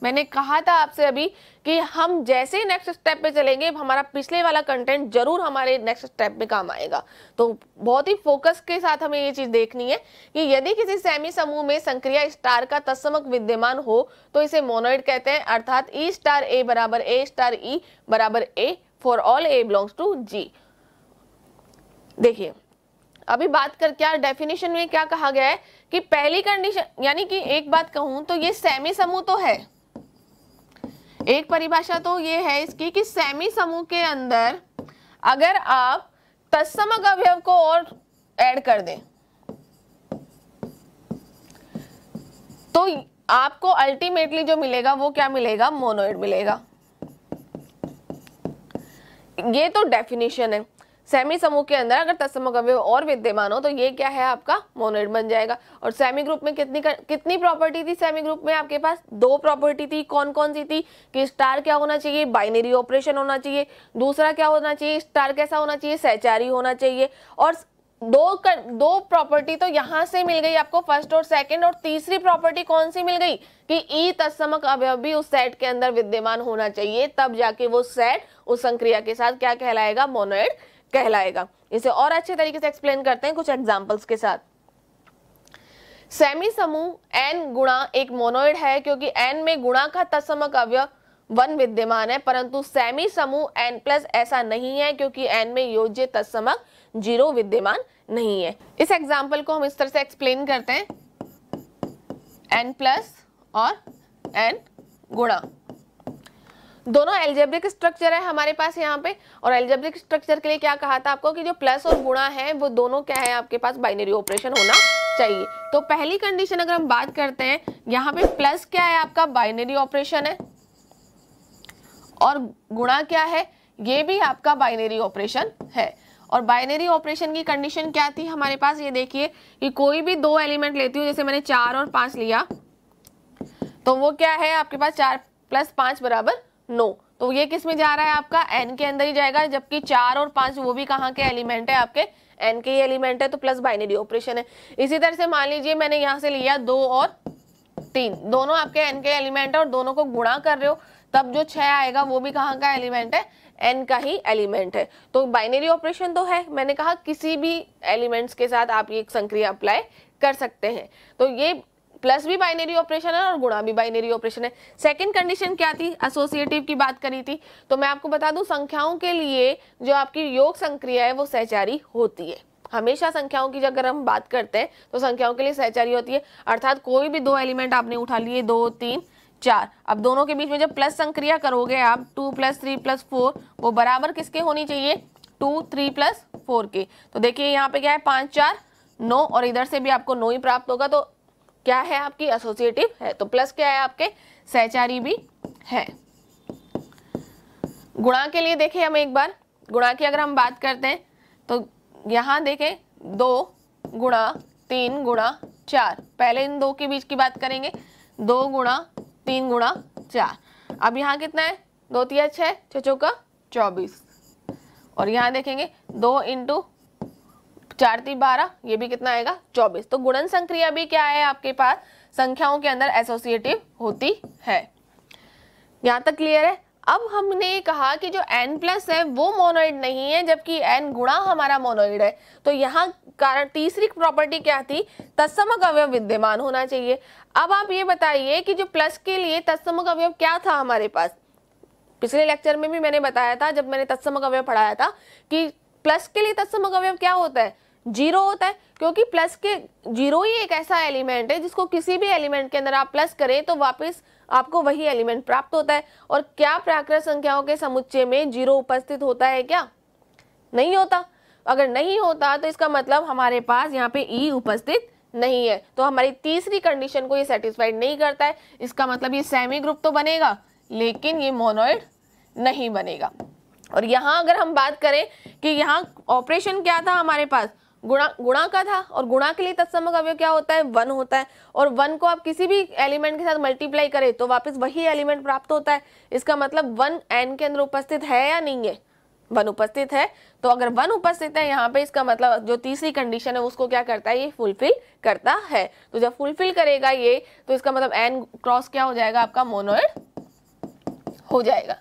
मैंने कहा था आपसे अभी कि हम जैसे नेक्स्ट स्टेप पे चलेंगे हमारा पिछले वाला कंटेंट जरूर हमारे नेक्स्ट स्टेप में काम आएगा। तो बहुत ही फोकस के साथ हमें ये चीज देखनी है कि यदि किसी सेमी समूह में संक्रिया स्टार का तत्समक विद्यमान हो तो इसे मोनोइड कहते हैं, अर्थात ई स्टार ए बराबर ए स्टार ई बराबर a for all a belongs to G. देखिए अभी बात कर क्या डेफिनेशन में क्या कहा गया है कि पहली कंडीशन, यानी कि एक बात कहूं तो ये सेमी समूह तो है, एक परिभाषा तो ये है इसकी कि सेमी समूह के अंदर अगर आप तत्समक अवयव को और ऐड कर दें तो आपको अल्टीमेटली जो मिलेगा वो क्या मिलेगा? मोनोइड मिलेगा। ये तो डेफिनेशन है। सेमी समूह के अंदर अगर तत्समक अवयव और विद्यमान हो तो ये क्या है? आपका मोनोइड बन जाएगा। और सेमी ग्रुप में कितनी प्रॉपर्टी थी? सेमी ग्रुप में आपके पास 2 प्रॉपर्टी थी। कौन कौन सी थी? कि स्टार क्या होना चाहिए? बाइनरी ऑपरेशन होना चाहिए। दूसरा क्या होना चाहिए? स्टार कैसा होना चाहिए? सहचारी होना चाहिए। और दो प्रॉपर्टी तो यहां से मिल गई आपको, फर्स्ट और सेकंड। और तीसरी प्रॉपर्टी कौन सी मिल गई? कि ई तत्समक अवयव भी उस सेट के अंदर विद्यमान होना चाहिए, तब जाके वो सेट उस संक्रिया के साथ क्या कहलाएगा? मोनोइड कहलाएगा। इसे और अच्छे तरीके से एक्सप्लेन करते हैं कुछ एग्जांपल्स के साथ। सेमी समूह n गुणा एक मोनोइड है क्योंकि n में गुणा का तत्समक अवयव 1 विद्यमान है, परंतु सेमी समूह n प्लस ऐसा नहीं है क्योंकि n में योज्य तत्समक 0 विद्यमान नहीं है। इस एग्जाम्पल को हम इस तरह से एक्सप्लेन करते हैं, n प्लस और n गुणा, दोनों एल्जेब्रिक स्ट्रक्चर है हमारे पास यहाँ पे। और एल्जेब्रिक स्ट्रक्चर के लिए क्या कहा था आपको कि जो प्लस और गुणा है वो दोनों क्या है? आपके पास बाइनरी ऑपरेशन होना चाहिए। तो पहली कंडीशन अगर हम बात करते हैं, यहाँ पे प्लस क्या है? आपका बाइनरी ऑपरेशन है और गुणा क्या है? ये भी आपका बाइनरी ऑपरेशन है। और बाइनरी ऑपरेशन की कंडीशन क्या थी हमारे पास? ये देखिए कि कोई भी 2 एलिमेंट लेती हूँ, जैसे मैंने 4 और 5 लिया, तो वो क्या है आपके पास? 4 + 5 = 9। तो ये किस में जा रहा है? आपका n के अंदर ही जाएगा, जबकि 4 और 5 वो भी कहाँ के एलिमेंट है? आपके n के ही एलिमेंट है, तो प्लस बाइनरी ऑपरेशन है। इसी तरह से मान लीजिए मैंने यहाँ से लिया 2 और 3, दोनों आपके n के एलिमेंट है और दोनों को गुणा कर रहे हो, तब जो 6 आएगा वो भी कहाँ का एलिमेंट है? n का ही एलिमेंट है। तो बाइनरी ऑपरेशन तो है, मैंने कहा किसी भी एलिमेंट्स के साथ आप ये संक्रिया अप्लाई कर सकते हैं। तो ये प्लस भी बाइनरी ऑपरेशन है और गुणा भी बाइनरी ऑपरेशन है। सेकंड कंडीशन क्या थी? एसोसिएटिव की बात करी थी। तो मैं आपको बता दूं, संख्याओं के लिए जो आपकी योग संक्रिया है वो सहचारी होती है। हमेशा संख्याओं की अगर हम बात करते हैं तो संख्याओं के लिए सहचारी होती है, अर्थात कोई भी 2 एलिमेंट आपने उठा लिए, 2, 3, 4, अब दोनों के बीच में जब प्लस संक्रिया करोगे आप 2 + 3 + 4, वो बराबर किसके होनी चाहिए? 2, 3 + 4 के। तो देखिए यहाँ पे क्या है? 5, 4, 9 और इधर से भी आपको 9 ही प्राप्त होगा। तो क्या है? आपकी एसोसिएटिव है। तो प्लस क्या है? आपके सहचारी भी है। गुणा के लिए देखें हम एक बार, गुणा की अगर हम बात करते हैं तो यहाँ देखें 2 गुणा 3 गुणा 4, पहले इन 2 के बीच की बात करेंगे, 2 गुणा 3 गुणा 4। अब यहाँ कितना है? 2 × 3 = 6, 6 × 4 = 24। और यहाँ देखेंगे 2 × 4 × 3 = 12, ये भी कितना आएगा? 24। तो गुणन संक्रिया भी क्या है? आपके पास संख्याओं के अंदर एसोसिएटिव होती है। यहाँ तक क्लियर है? अब हमने कहा कि जो n+ है वो मोनोइड नहीं है, जबकि n गुणा हमारा मोनोइड है। तो यहाँ कारण तीसरी प्रॉपर्टी क्या थी? तत्समक अवयव विद्यमान होना चाहिए। अब आप ये बताइए कि जो प्लस के लिए तत्समक अवयव क्या था हमारे पास? पिछले लेक्चर में भी मैंने बताया था, जब मैंने तत्समक अवयव पढ़ाया था, कि प्लस के लिए तत्समक अवयव क्या होता है? 0 होता है, क्योंकि प्लस के 0 ही एक ऐसा एलिमेंट है जिसको किसी भी एलिमेंट के अंदर आप प्लस करें तो वापस आपको वही एलिमेंट प्राप्त होता है। और क्या प्राकृत संख्याओं के समुच्चय में 0 उपस्थित होता है क्या? नहीं होता। अगर नहीं होता तो इसका मतलब हमारे पास यहाँ पे ई उपस्थित नहीं है, तो हमारी तीसरी कंडीशन को ये सेटिस्फाइड नहीं करता है। इसका मतलब ये सेमी ग्रुप तो बनेगा लेकिन ये मोनोइड नहीं बनेगा। और यहाँ अगर हम बात करें कि यहाँ ऑपरेशन क्या था हमारे पास, गुणा का था, और गुणा के लिए तत्समक अवयव क्या होता है, 1 होता है, और 1 को आप किसी भी एलिमेंट के साथ मल्टीप्लाई करें तो वापस वही एलिमेंट प्राप्त होता है। इसका मतलब 1 n के अंदर उपस्थित है या नहीं है, 1 उपस्थित है। तो अगर 1 उपस्थित है यहाँ पे, इसका मतलब जो तीसरी कंडीशन है उसको क्या करता है, ये फुलफिल करता है। तो जब फुलफिल करेगा ये, तो इसका मतलब n क्रॉस क्या हो जाएगा, आपका मोनोइड हो जाएगा।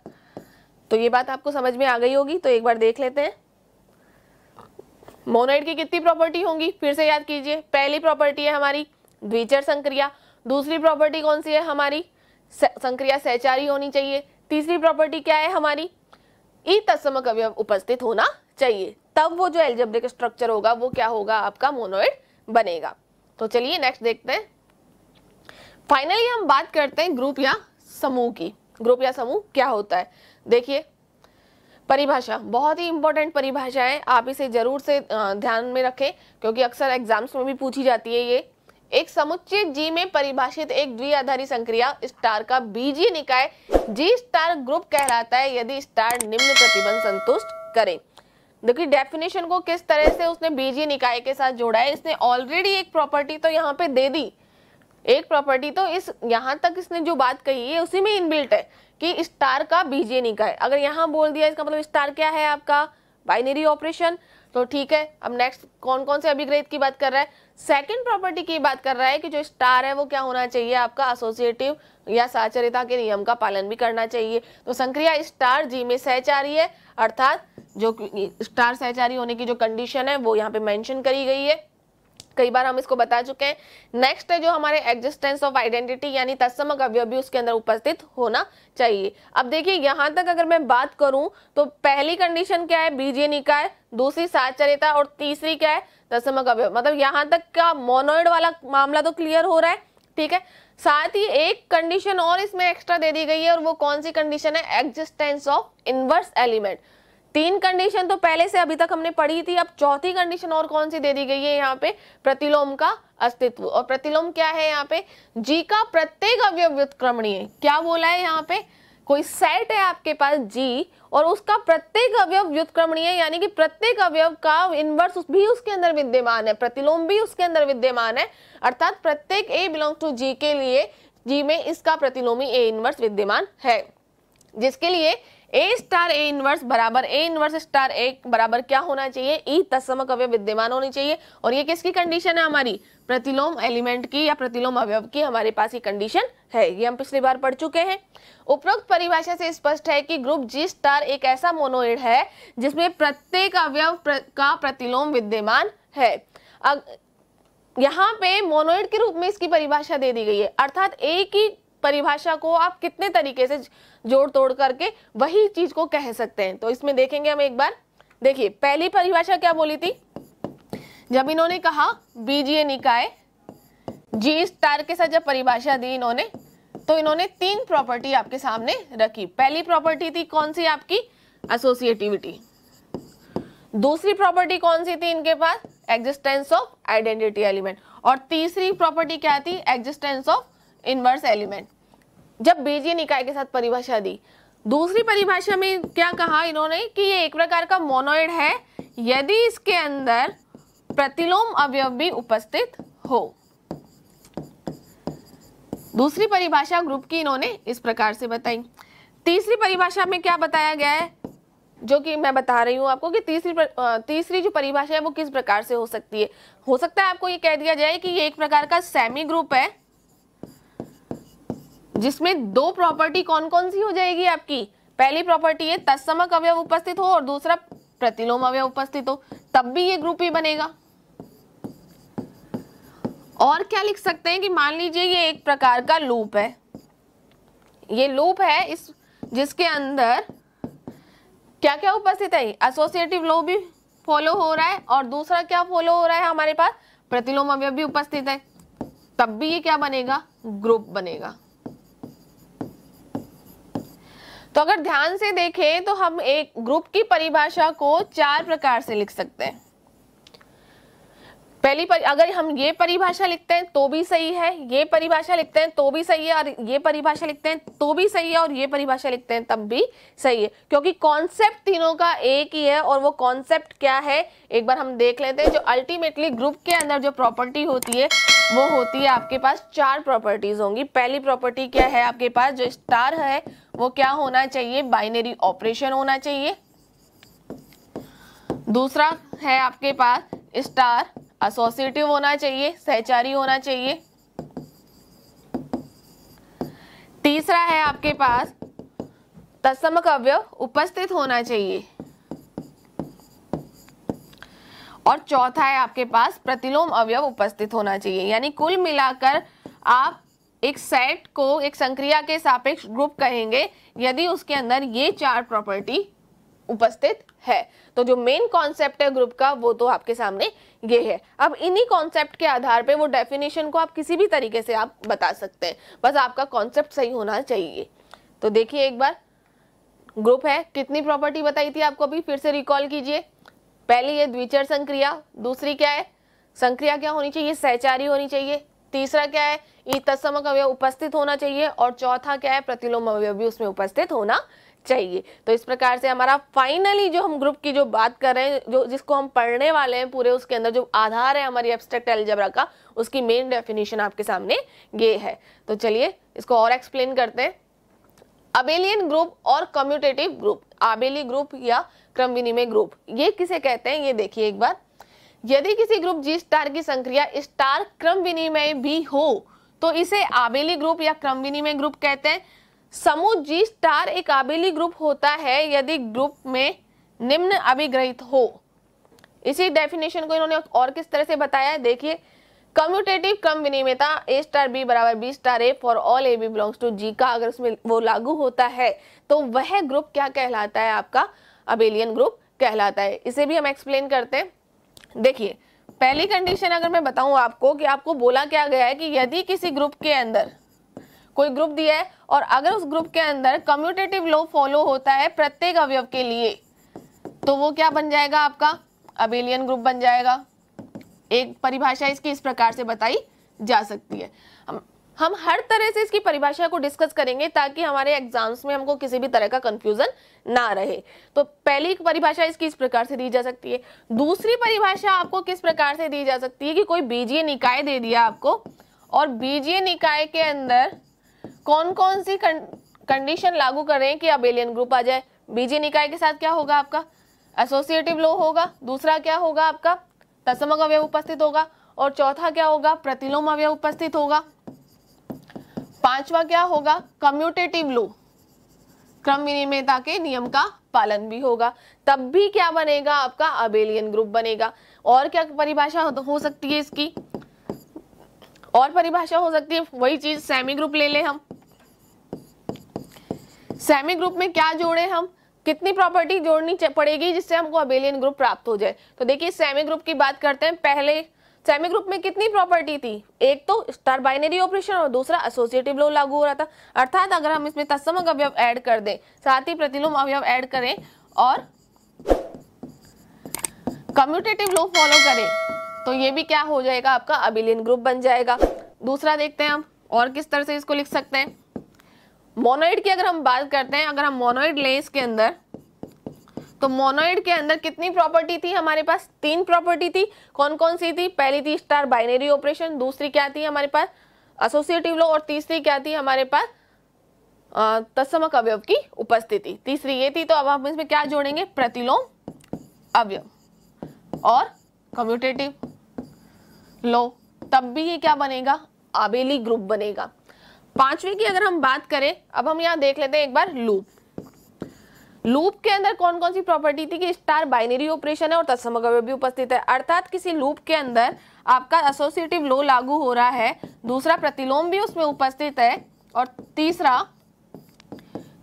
तो ये बात आपको समझ में आ गई होगी। तो एक बार देख लेते हैं मोनोइड की कितनी प्रॉपर्टी होंगी, फिर से याद कीजिए। पहली प्रॉपर्टी है हमारी द्विचर संक्रिया, दूसरी प्रॉपर्टी कौन सी है हमारी, संक्रिया सहचारी होनी चाहिए, तीसरी प्रॉपर्टी क्या है हमारी, ई तत्समक अवयव उपस्थित होना चाहिए, तब वो जो एल्जेब्रिक स्ट्रक्चर होगा वो क्या होगा, आपका मोनोइड बनेगा। तो चलिए नेक्स्ट देखते हैं। फाइनली हम बात करते हैं ग्रुप या समूह की। ग्रुप या समूह क्या होता है, देखिए परिभाषा बहुत ही इंपॉर्टेंट परिभाषा है, आप इसे जरूर से ध्यान में रखें क्योंकि अक्सर एग्जाम्स में भी पूछी जाती है। ये एक समुच्चय जी में परिभाषित एक द्विआधारी संक्रिया स्टार का बीजीय निकाय जी स्टार ग्रुप कहलाता है यदि स्टार निम्न प्रतिबंध संतुष्ट करे। देखिए डेफिनेशन को किस तरह से उसने बीजीय निकाय के साथ जोड़ा है। इसने ऑलरेडी एक प्रॉपर्टी तो यहाँ पे दे दी, एक प्रॉपर्टी तो इस यहाँ तक इसने जो बात कही है उसी में इनबिल्ट है कि स्टार का बीजीय निकाय। अगर यहाँ बोल दिया इसका मतलब स्टार क्या है, आपका बाइनरी ऑपरेशन। तो ठीक है, अब नेक्स्ट कौन कौन से अभिग्रहित की बात कर रहा है, सेकंड प्रॉपर्टी की बात कर रहा है कि जो स्टार है वो क्या होना चाहिए, आपका एसोसिएटिव या साचरिता के नियम का पालन भी करना चाहिए। तो संक्रिया स्टार जी में सहचारी है, अर्थात जो स्टार सहचारी होने की जो कंडीशन है वो यहाँ पे मेंशन करी गई है, कई बार हम इसको बता चुके हैं। नेक्स्ट है जो हमारे एग्जिस्टेंस ऑफ आइडेंटिटी यानी तत्समक अवयव भी उसके अंदर उपस्थित होना चाहिए। अब देखिए यहाँ तक अगर मैं बात करूं तो पहली कंडीशन क्या है, बीजीय निकाय, दूसरी साचरिता और तीसरी क्या है, तत्समक अवयव। मतलब यहाँ तक का मोनोइड वाला मामला तो क्लियर हो रहा है, ठीक है। साथ ही एक कंडीशन और इसमें एक्स्ट्रा दे दी गई है और वो कौन सी कंडीशन है, existence of inverse element. 3 condition तो पहले से अभी तक हमने पढ़ी थी, अब चौथी कंडीशन और कौन सी दे दी गई है यहाँ पे, प्रतिलोम का अस्तित्व। और प्रतिलोम क्या है यहाँ पे, जी का प्रत्येक अवयव व्युत्क्रमणीय। क्या बोला है यहाँ पे, कोई सेट है आपके पास जी और उसका प्रत्येक अवयव व्युत्क्रमणीय यानी कि प्रत्येक अवयव का इनवर्स भी उसके अंदर विद्यमान है, प्रतिलोम भी उसके अंदर विद्यमान है। अर्थात प्रत्येक ए बिलोंग्स टू जी के लिए जी में इसका प्रतिलोमी ए इनवर्स विद्यमान है, जिसके लिए ए स्टार ए इनवर्स बराबर ए इनवर्स स्टार ए बराबर क्या होना चाहिए, ई तत्समक अवयव विद्यमान होनी चाहिए। और ये किसकी कंडीशन है हमारी, प्रतिलोम एलिमेंट की या प्रतिलोम अवयव की हमारे पास ये कंडीशन है, ये हम पिछली बार पढ़ चुके हैं। उपरोक्त परिभाषा से स्पष्ट है कि ग्रुप जी स्टार एक ऐसा मोनोइड है जिसमें प्रत्येक अवयव का प्रतिलोम विद्यमान है। यहाँ पे मोनोइड के रूप में इसकी परिभाषा दे दी गई है, अर्थात ए की परिभाषा को आप कितने तरीके से जोड़ तोड़ करके वही चीज को कह सकते हैं। तो इसमें देखेंगे हम एक बार। देखिए पहली परिभाषा क्या बोली थी, जब इन्होंने कहा बीजीय निकाय जी स्टार के साथ जब परिभाषा दी इन्होंने, तो इन्होंने 3 प्रॉपर्टी आपके सामने रखी। पहली प्रॉपर्टी थी कौन सी, आपकी एसोसिएटिविटी। दूसरी प्रॉपर्टी कौन सी थी इनके पास, एग्जिस्टेंस ऑफ आइडेंटिटी एलिमेंट। और तीसरी प्रॉपर्टी क्या थी, एग्जिस्टेंस ऑफ इनवर्स एलिमेंट। जब बीजीय निकाय के साथ परिभाषा दी, दूसरी परिभाषा में क्या कहा इन्होंने कि ये एक प्रकार का मोनोइड है यदि इसके अंदर प्रतिलोम अवयव भी उपस्थित हो। दूसरी परिभाषा ग्रुप की इन्होंने इस प्रकार से बताई। तीसरी परिभाषा में क्या बताया गया है, जो कि मैं बता रही हूं आपको कि तीसरी जो परिभाषा है वो किस प्रकार से हो सकती है। हो सकता है आपको ये कह दिया जाए कि ये एक प्रकार का सेमी ग्रुप है जिसमें 2 प्रॉपर्टी कौन कौन सी हो जाएगी आपकी, पहली प्रॉपर्टी है तत्समक अवयव उपस्थित हो और दूसरा प्रतिलोम अवयव उपस्थित हो, तब भी ये ग्रुप ही बनेगा। और क्या लिख सकते हैं कि मान लीजिए ये एक प्रकार का लूप है, ये लूप है इस जिसके अंदर क्या क्या उपस्थित है, एसोसिएटिव लॉ भी फॉलो हो रहा है और दूसरा क्या फॉलो हो रहा है हमारे पास, प्रतिलोम अवयव भी उपस्थित है, तब भी ये क्या बनेगा, ग्रुप बनेगा। तो अगर ध्यान से देखें तो हम एक ग्रुप की परिभाषा को 4 प्रकार से लिख सकते हैं। अगर हम ये परिभाषा लिखते हैं तो भी सही है, ये परिभाषा लिखते हैं तो भी सही है, और ये परिभाषा लिखते हैं तो भी सही है, और ये परिभाषा लिखते हैं तब भी सही है, क्योंकि कॉन्सेप्ट तीनों का एक ही है। और वो कॉन्सेप्ट क्या है एक बार हम देख लेते हैं। जो अल्टीमेटली ग्रुप के अंदर जो प्रॉपर्टी होती है वो होती है आपके पास 4 प्रॉपर्टीज होंगी। पहली प्रॉपर्टी क्या है आपके पास, जो स्टार है वो क्या होना चाहिए, बाइनरी ऑपरेशन होना चाहिए। दूसरा है आपके पास स्टार एसोसिएटिव होना चाहिए, सहचारी होना चाहिए। तीसरा है आपके पास तत्समक अवयव उपस्थित होना चाहिए, और चौथा है आपके पास प्रतिलोम अवयव उपस्थित होना चाहिए। यानी कुल मिलाकर आप एक सेट को एक संक्रिया के सापेक्ष ग्रुप कहेंगे यदि उसके अंदर ये 4 प्रॉपर्टी उपस्थित है। तो जो मेन कॉन्सेप्ट है ग्रुप का वो तो आपके सामने ये है। अब इन्हीं कॉन्सेप्ट के आधार पे वो डेफिनेशन को आप किसी भी तरीके से आप बता सकते हैं, बस आपका कॉन्सेप्ट सही होना चाहिए। तो देखिए एक बार, ग्रुप है, कितनी प्रॉपर्टी बताई थी आपको, अभी फिर से रिकॉल कीजिए। पहली है द्विचर संक्रिया, दूसरी क्या है, संक्रिया क्या होनी चाहिए, सहचारी होनी चाहिए। तीसरा क्या है, तत्समक अवयव उपस्थित होना चाहिए, और चौथा क्या है, प्रतिलोम अवयव भी उसमें उपस्थित होना चाहिए। तो इस प्रकार से हमारा फाइनली जो हम ग्रुप की जो बात कर रहे हैं, जो जिसको हम पढ़ने वाले हैं पूरे, उसके अंदर जो आधार है हमारी एब्स्ट्रैक्ट अलजेब्रा का, उसकी मेन डेफिनेशन आपके सामने ये है। तो चलिए इसको और एक्सप्लेन करते हैं। अबेलियन ग्रुप और कम्यूटेटिव ग्रुप, आबेली ग्रुप या क्रम विनिमय ग्रुप, ये किसे कहते हैं ये देखिए एक बार। यदि किसी ग्रुप जी स्टार की संक्रिया स्टार क्रम विनिमय भी हो तो इसे आबेली ग्रुप या क्रम विनिमय ग्रुप कहते हैं। समूह जी स्टार एक आबेली ग्रुप होता है यदि ग्रुप में निम्न अभिग्रहित हो। इसी डेफिनेशन को इन्होंने और किस तरह से बताया है, देखिए। कम्यूटेटिव क्रम विनिमयता A स्टार B बराबर B star A for all A B belongs to G का अगर उसमें वो लागू होता है तो वह ग्रुप क्या कहलाता है, आपका अबेलियन ग्रुप कहलाता है। इसे भी हम एक्सप्लेन करते हैं। देखिए पहली कंडीशन अगर मैं बताऊं आपको कि आपको बोला क्या गया है कि यदि किसी ग्रुप के अंदर कोई ग्रुप दिया है और अगर उस ग्रुप के अंदर कम्यूटेटिव लॉ फॉलो होता है प्रत्येक अवयव के लिए तो वो क्या बन जाएगा, आपका अबेलियन ग्रुप बन जाएगा। एक परिभाषा इसकी इस प्रकार से बताई जा सकती है। हम हर तरह से इसकी परिभाषा को डिस्कस करेंगे ताकि हमारे एग्जाम्स में हमको किसी भी तरह का कंफ्यूजन ना रहे। तो पहली परिभाषा इसकी इस प्रकार से दी जा सकती है। दूसरी परिभाषा आपको किस प्रकार से दी जा सकती है कि कोई बीजीय निकाय दे दिया आपको और बीजीय निकाय के अंदर कौन कौन सी कंडीशन लागू करें कि अबेलियन ग्रुप आ जाए। बीजीय निकाय के साथ क्या होगा, आपका एसोसिएटिव लॉ होगा। दूसरा क्या होगा, आपका तत्समक अवयव उपस्थित होगा, और चौथा क्या होगा, प्रतिलोम अवयव उपस्थित होगा। पांचवा क्या होगा, कम्यूटेटिव लॉ, क्रम विनिमयता के नियम का पालन भी होगा। तब भी क्या बनेगा, आपका अबेलियन ग्रुप बनेगा। और क्या परिभाषा हो सकती है इसकी, और परिभाषा हो सकती है वही चीज, सेमी ग्रुप ले लें हम। सेमी ग्रुप में क्या जोड़े हम, कितनी प्रॉपर्टी जोड़नी पड़ेगी जिससे हमको अबेलियन ग्रुप प्राप्त हो जाए। तो देखिए सेमी ग्रुप की बात करते हैं। पहले सेमी ग्रुप में कितनी प्रॉपर्टी थी, एक तो स्टार बाइनरी ऑपरेशन और दूसरा एसोसिएटिव लॉ लागू हो रहा था। अर्थात अगर हम इसमें तत्समक अवयव ऐड कर दें, साथ ही प्रतिलोम अवयव ऐड करें और कम्यूटेटिव लॉ फॉलो करें तो ये भी क्या हो जाएगा, आपका अबेलियन ग्रुप बन जाएगा। दूसरा देखते हैं हम और किस तरह से इसको लिख सकते हैं। मोनोइड की अगर हम बात करते हैं, अगर हम मोनोइड लें इसके अंदर, तो मोनोइड के अंदर कितनी प्रॉपर्टी थी हमारे पास, 3 प्रॉपर्टी थी। कौन कौन सी थी, पहली थी स्टार बाइनरी ऑपरेशन, दूसरी क्या थी हमारे पास एसोसिएटिव लॉ, और तीसरी क्या थी हमारे पास तत्समक अवयव की उपस्थिति। तीसरी ये थी। तो अब हम इसमें क्या जोड़ेंगे, प्रतिलोम अवयव और कम्यूटेटिव लॉ, तब भी ये क्या बनेगा, आबेली ग्रुप बनेगा। पांचवी की अगर हम बात करें, अब हम यहाँ देख लेते हैं एक बार लूप। लूप के अंदर कौन कौन सी प्रॉपर्टी थी कि स्टार बाइनरी ऑपरेशन है और तत्समक अवयव भी उपस्थित है। अर्थात किसी लूप के अंदर आपका एसोसिएटिव लॉ लागू हो रहा है, दूसरा प्रतिलोम भी उसमें उपस्थित है, और तीसरा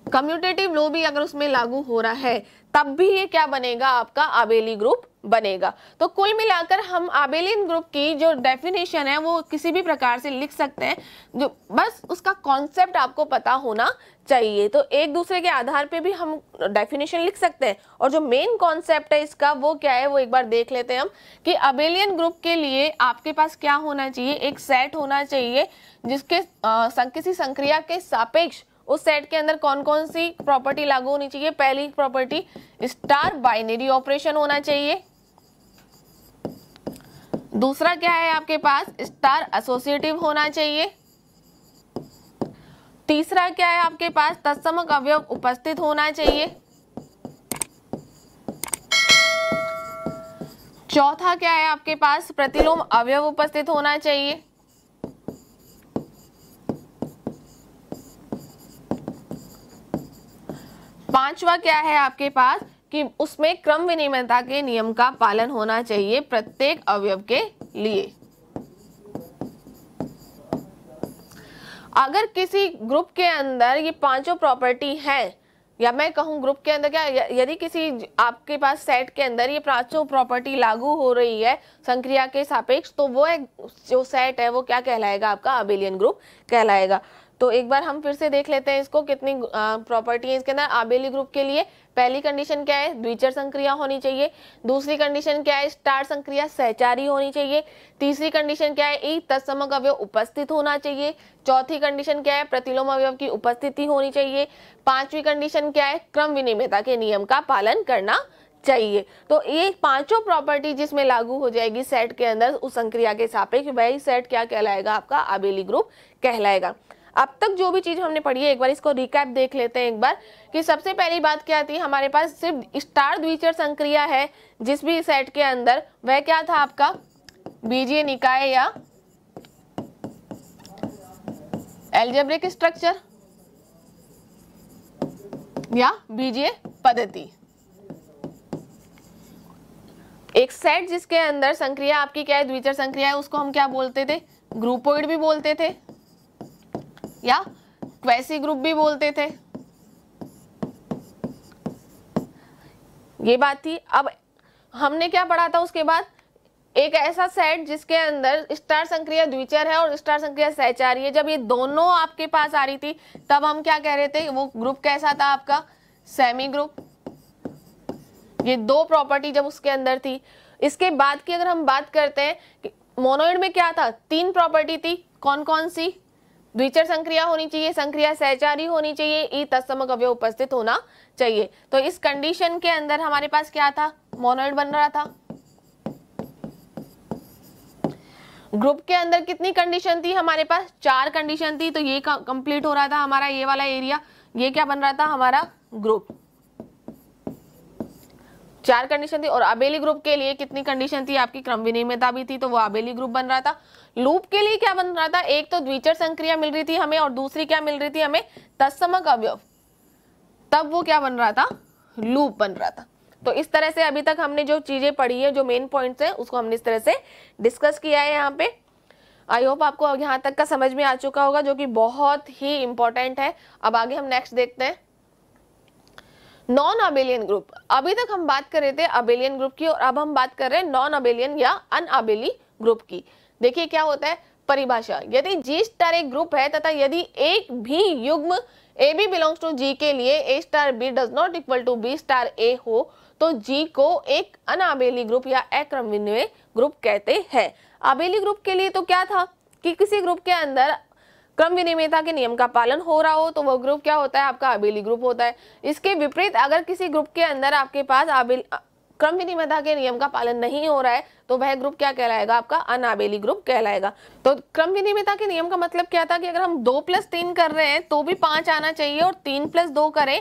कम्यूटेटिव लॉ भी अगर उसमें लागू हो रहा है, तब भी ये क्या बनेगा, आपका आबेली ग्रुप बनेगा। तो कुल मिलाकर हम आबेलियन ग्रुप की जो डेफिनेशन है वो किसी भी प्रकार से लिख सकते हैं, जो बस उसका कॉन्सेप्ट आपको पता होना चाहिए। तो एक दूसरे के आधार पे भी हम डेफिनेशन लिख सकते हैं, और जो मेन कॉन्सेप्ट है इसका वो क्या है वो एक बार देख लेते हैं हम, कि आबेलियन ग्रुप के लिए आपके पास क्या होना चाहिए, एक सेट होना चाहिए जिसके किसी संक्रिया के सापेक्ष उस सेट के अंदर कौन कौन सी प्रॉपर्टी लागू होनी चाहिए। पहली प्रॉपर्टी स्टार बाइनरी ऑपरेशन होना चाहिए। दूसरा क्या है आपके पास, स्टार एसोसिएटिव होना चाहिए। तीसरा क्या है आपके पास, तत्समक अवयव उपस्थित होना चाहिए। चौथा क्या है आपके पास, प्रतिलोम अवयव उपस्थित होना चाहिए। पांचवा क्या है आपके पास, कि उसमें क्रम विनिमयता के नियम का पालन होना चाहिए प्रत्येक अवयव के लिए। अगर किसी ग्रुप के अंदर ये पांचों प्रॉपर्टी है, या मैं कहूं ग्रुप के अंदर क्या, यदि किसी आपके पास सेट के अंदर ये पांचों प्रॉपर्टी लागू हो रही है संक्रिया के सापेक्ष, तो वो एक जो सेट है वो क्या कहलाएगा, आपका आबेलियन ग्रुप कहलाएगा। तो एक बार हम फिर से देख लेते हैं इसको, कितनी प्रॉपर्टी है इसके अंदर आबेली ग्रुप के लिए। पहली कंडीशन क्या है, द्विचर संक्रिया होनी चाहिए। दूसरी कंडीशन क्या है, स्टार संक्रिया सहचारी होनी चाहिए। तीसरी कंडीशन क्या है, ई तत्समक अवयव उपस्थित होना चाहिए। चौथी कंडीशन क्या है, प्रतिलोम अवयव की उपस्थिति होनी चाहिए। पांचवी कंडीशन क्या है, क्रम विनिमयता के नियम का पालन करना चाहिए। तो ये पांचों प्रॉपर्टी जिसमें लागू हो जाएगी सेट के अंदर उस संक्रिया के सापेक्ष, वही सेट क्या कहलाएगा, आपका आबेली ग्रुप कहलाएगा। अब तक जो भी चीज हमने पढ़ी है एक बार इसको रिकैप देख लेते हैं एक बार, कि सबसे पहली बात क्या थी, हमारे पास सिर्फ स्टार द्विचर संक्रिया है जिस भी सेट के अंदर, वह क्या था आपका बीजीय निकाय या एल्जेब्रिक स्ट्रक्चर या बीजीय पद्धति। एक सेट जिसके अंदर संक्रिया आपकी क्या है, द्विचर संक्रिया है, उसको हम क्या बोलते थे, ग्रुपोइड भी बोलते थे या क्वेसी ग्रुप भी बोलते थे। ये बात थी। अब हमने क्या पढ़ा था उसके बाद, एक ऐसा सेट जिसके अंदर स्टार संक्रिया द्विचर है और स्टार संक्रिया सहचारी है, जब ये दोनों आपके पास आ रही थी तब हम क्या कह रहे थे, वो ग्रुप कैसा था आपका, सेमी ग्रुप। ये दो प्रॉपर्टी जब उसके अंदर थी। इसके बाद की अगर हम बात करते हैं कि मोनोइड में क्या था, तीन प्रॉपर्टी थी, कौन कौन सी, द्विचर संक्रिया होनी चाहिए, संक्रिया सहचारी होनी चाहिए, ई तत्समक अवयव उपस्थित होना चाहिए। तो इस कंडीशन के अंदर हमारे पास क्या था, मोनोइड बन रहा था। ग्रुप के अंदर कितनी कंडीशन थी हमारे पास, चार कंडीशन थी। तो ये कंप्लीट हो रहा था हमारा ये वाला एरिया, ये क्या बन रहा था हमारा ग्रुप, चार कंडीशन थी। और आबेली ग्रुप के लिए कितनी कंडीशन थी आपकी, क्रम विनिमयता भी थी, तो वो आबेली ग्रुप बन रहा था। लूप के लिए क्या बन रहा था, एक तो द्विचर संक्रिया मिल रही थी हमें और दूसरी क्या मिल रही थी हमें, तत्समक अवयव, तब वो क्या बन रहा था, लूप बन रहा था। तो इस तरह से अभी तक हमने जो चीजें पढ़ी है, जो मेन पॉइंट्स हैं, उसको हमने इस तरह से डिस्कस किया है यहाँ पे। आई होप आपको यहाँ तक का समझ में आ चुका होगा, जो कि बहुत ही इंपॉर्टेंट है। अब आगे हम नेक्स्ट देखते हैं, नॉन अबेलियन ग्रुप। अभी तक हम बात कर रहे थे अबेलियन ग्रुप की, और अब हम बात कर रहे हैं नॉन अबेलियन या अनअबेली ग्रुप की। देखिए क्या होता है परिभाषा, यदि G स्टार एक ग्रुप है तथा यदि एक भी युग्म AB बिलोंग्स टू G के लिए A star B does not equal to B star A हो, तो G को एक अनअबेली ग्रुप या अक्रम विनिमय ग्रुप कहते हैं। अबेली ग्रुप के लिए तो क्या था कि किसी ग्रुप के अंदर क्रम विनिमयता के नियम का पालन हो रहा हो तो वो ग्रुप क्या होता है, आपका आबेली ग्रुप होता है। इसके विपरीत अगर किसी ग्रुप के अंदर आपके पास क्रम विनिमयता के नियम का पालन नहीं हो रहा है तो वह ग्रुप क्या कहलाएगा, आपका अनआबेली ग्रुप कहलाएगा। तो क्रम विनिमयता के नियम का मतलब क्या था कि अगर हम 2+3 कर रहे हैं तो भी 5 आना चाहिए और 3+2 करें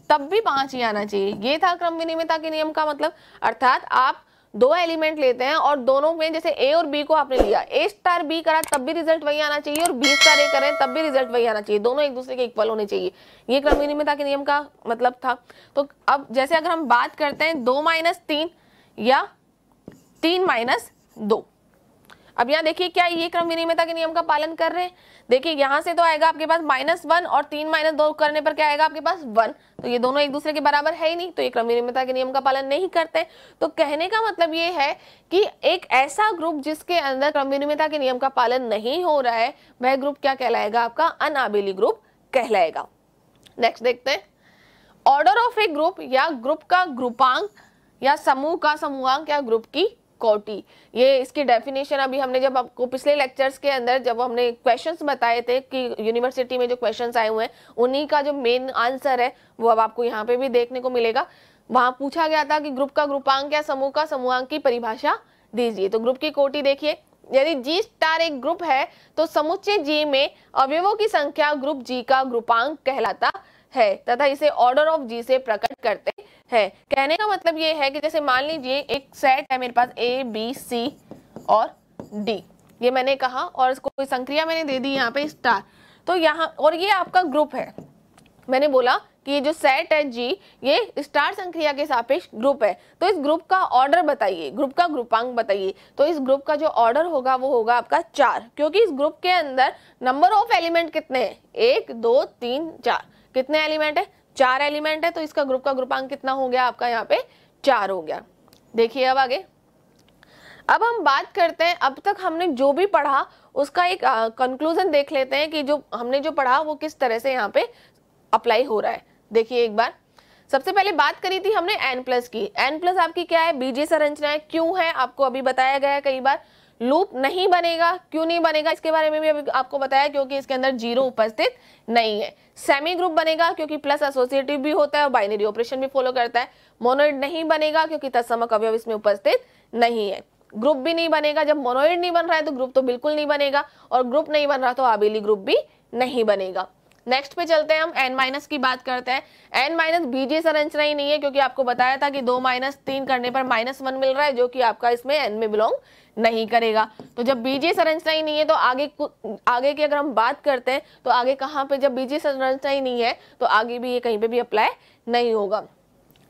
तब भी 5 ही आना चाहिए। ये था क्रम विनिमयता के नियम का मतलब। अर्थात आप दो एलिमेंट लेते हैं और दोनों में जैसे ए और बी को आपने लिया, ए स्टार बी करा तब भी रिजल्ट वही आना चाहिए और बी स्टार ए करें तब भी रिजल्ट वही आना चाहिए, दोनों एक दूसरे के इक्वल होने चाहिए। ये क्रम विनिमयता के नियम का मतलब था। तो अब जैसे अगर हम बात करते हैं 2 - 3 या 3 - 2, अब यहाँ देखिए क्या ये क्रम विनिमयता के नियम का पालन कर रहे हैं। देखिए यहाँ से तो आएगा आपके पास -1 और 3 - 2 करने पर क्या आएगा आपके पास 1, तो ये दोनों एक दूसरे के बराबर है ही नहीं, तो ये क्रम विनिमयता के नियम का पालन नहीं करते। तो कहने का मतलब ये है कि एक ऐसा ग्रुप जिसके अंदर क्रम विनिमयता के नियम का पालन नहीं हो रहा है, वह ग्रुप क्या कहलाएगा, आपका अनाबेली ग्रुप कहलाएगा। नेक्स्ट देखते हैं, ऑर्डर ऑफ ए ग्रुप या ग्रुप का ग्रुपांक या समूह का समूहांक या ग्रुप की कोटि। ये इसकी डेफिनेशन अभी हमने जब आपको पिछले लेक्चर्स के अंदर जब हमने क्वेश्चंस बताए थे कि यूनिवर्सिटी में जो क्वेश्चंस आए हुए हैं उन्हीं का जो मेन आंसर है वो अब आपको यहाँ पे भी देखने को मिलेगा। वहां पूछा गया था कि ग्रुप का ग्रुपांक या समूह का समूहांक की परिभाषा दीजिए। तो ग्रुप की कोटि देखिए, यदि G स्टार एक ग्रुप है तो समुच्चय G में अवयवों की संख्या ग्रुप G का ग्रुपांक कहलाता है तथा इसे ऑर्डर ऑफ G से प्रकट करते हैं। कहने का मतलब ये है कि जैसे मान लीजिए एक सेट है मेरे पास A B C और D, ये मैंने कहा और इसको कोई संक्रिया मैंने दे दी यहाँ पे स्टार, तो यहाँ और ये आपका ग्रुप है। मैंने बोला कि ये जो सेट है G ये स्टार संक्रिया के सापेक्ष ग्रुप है, तो इस ग्रुप का ऑर्डर बताइए, ग्रुप का ग्रुपांक बताइए। तो इस ग्रुप का जो ऑर्डर होगा वो होगा आपका 4, क्योंकि इस ग्रुप के अंदर नंबर ऑफ एलिमेंट कितने हैं, 1 2 3 4, कितने एलिमेंट है, 4 एलिमेंट है, तो इसका ग्रुप का ग्रुपांक कितना हो गया आपका यहाँ पे 4 हो गया। देखिए अब आगे, अब हम बात करते हैं, अब तक हमने जो भी पढ़ा उसका एक कंक्लूजन देख लेते हैं कि जो हमने जो पढ़ा वो किस तरह से यहाँ पे अप्लाई हो रहा है। देखिए एक बार, सबसे पहले बात करी थी हमने n+ की। n+ आपकी क्या है, बीजीय संरचना है। क्यों है आपको अभी बताया गया है कई बार। लूप नहीं बनेगा, क्यों नहीं बनेगा इसके बारे में भी अभी आपको बताया, क्योंकि इसके अंदर 0 उपस्थित नहीं है। सेमी ग्रुप बनेगा क्योंकि प्लस एसोसिएटिव भी होता है और बाइनरी ऑपरेशन भी फॉलो करता है। मोनोइड नहीं बनेगा क्योंकि तत्समक अवयव इसमें उपस्थित नहीं है। ग्रुप भी नहीं बनेगा, जब मोनोइड नहीं बन रहा है तो ग्रुप तो बिल्कुल नहीं बनेगा, और ग्रुप नहीं बन रहा तो आबेली ग्रुप भी नहीं बनेगा। नेक्स्ट पे चलते हैं, हम n- की बात करते हैं। n- बीजीय संरचना ही नहीं है, क्योंकि आपको बताया था कि 2 - 3 करने पर -1 मिल रहा है, जो कि आपका इसमें n में बिलोंग नहीं करेगा। तो जब बीजीय संरचना ही नहीं है तो आगे की अगर हम बात करते हैं तो आगे कहाँ पे, जब बीजीय संरचना ही नहीं है तो आगे भी ये कहीं पे भी अप्लाई नहीं होगा।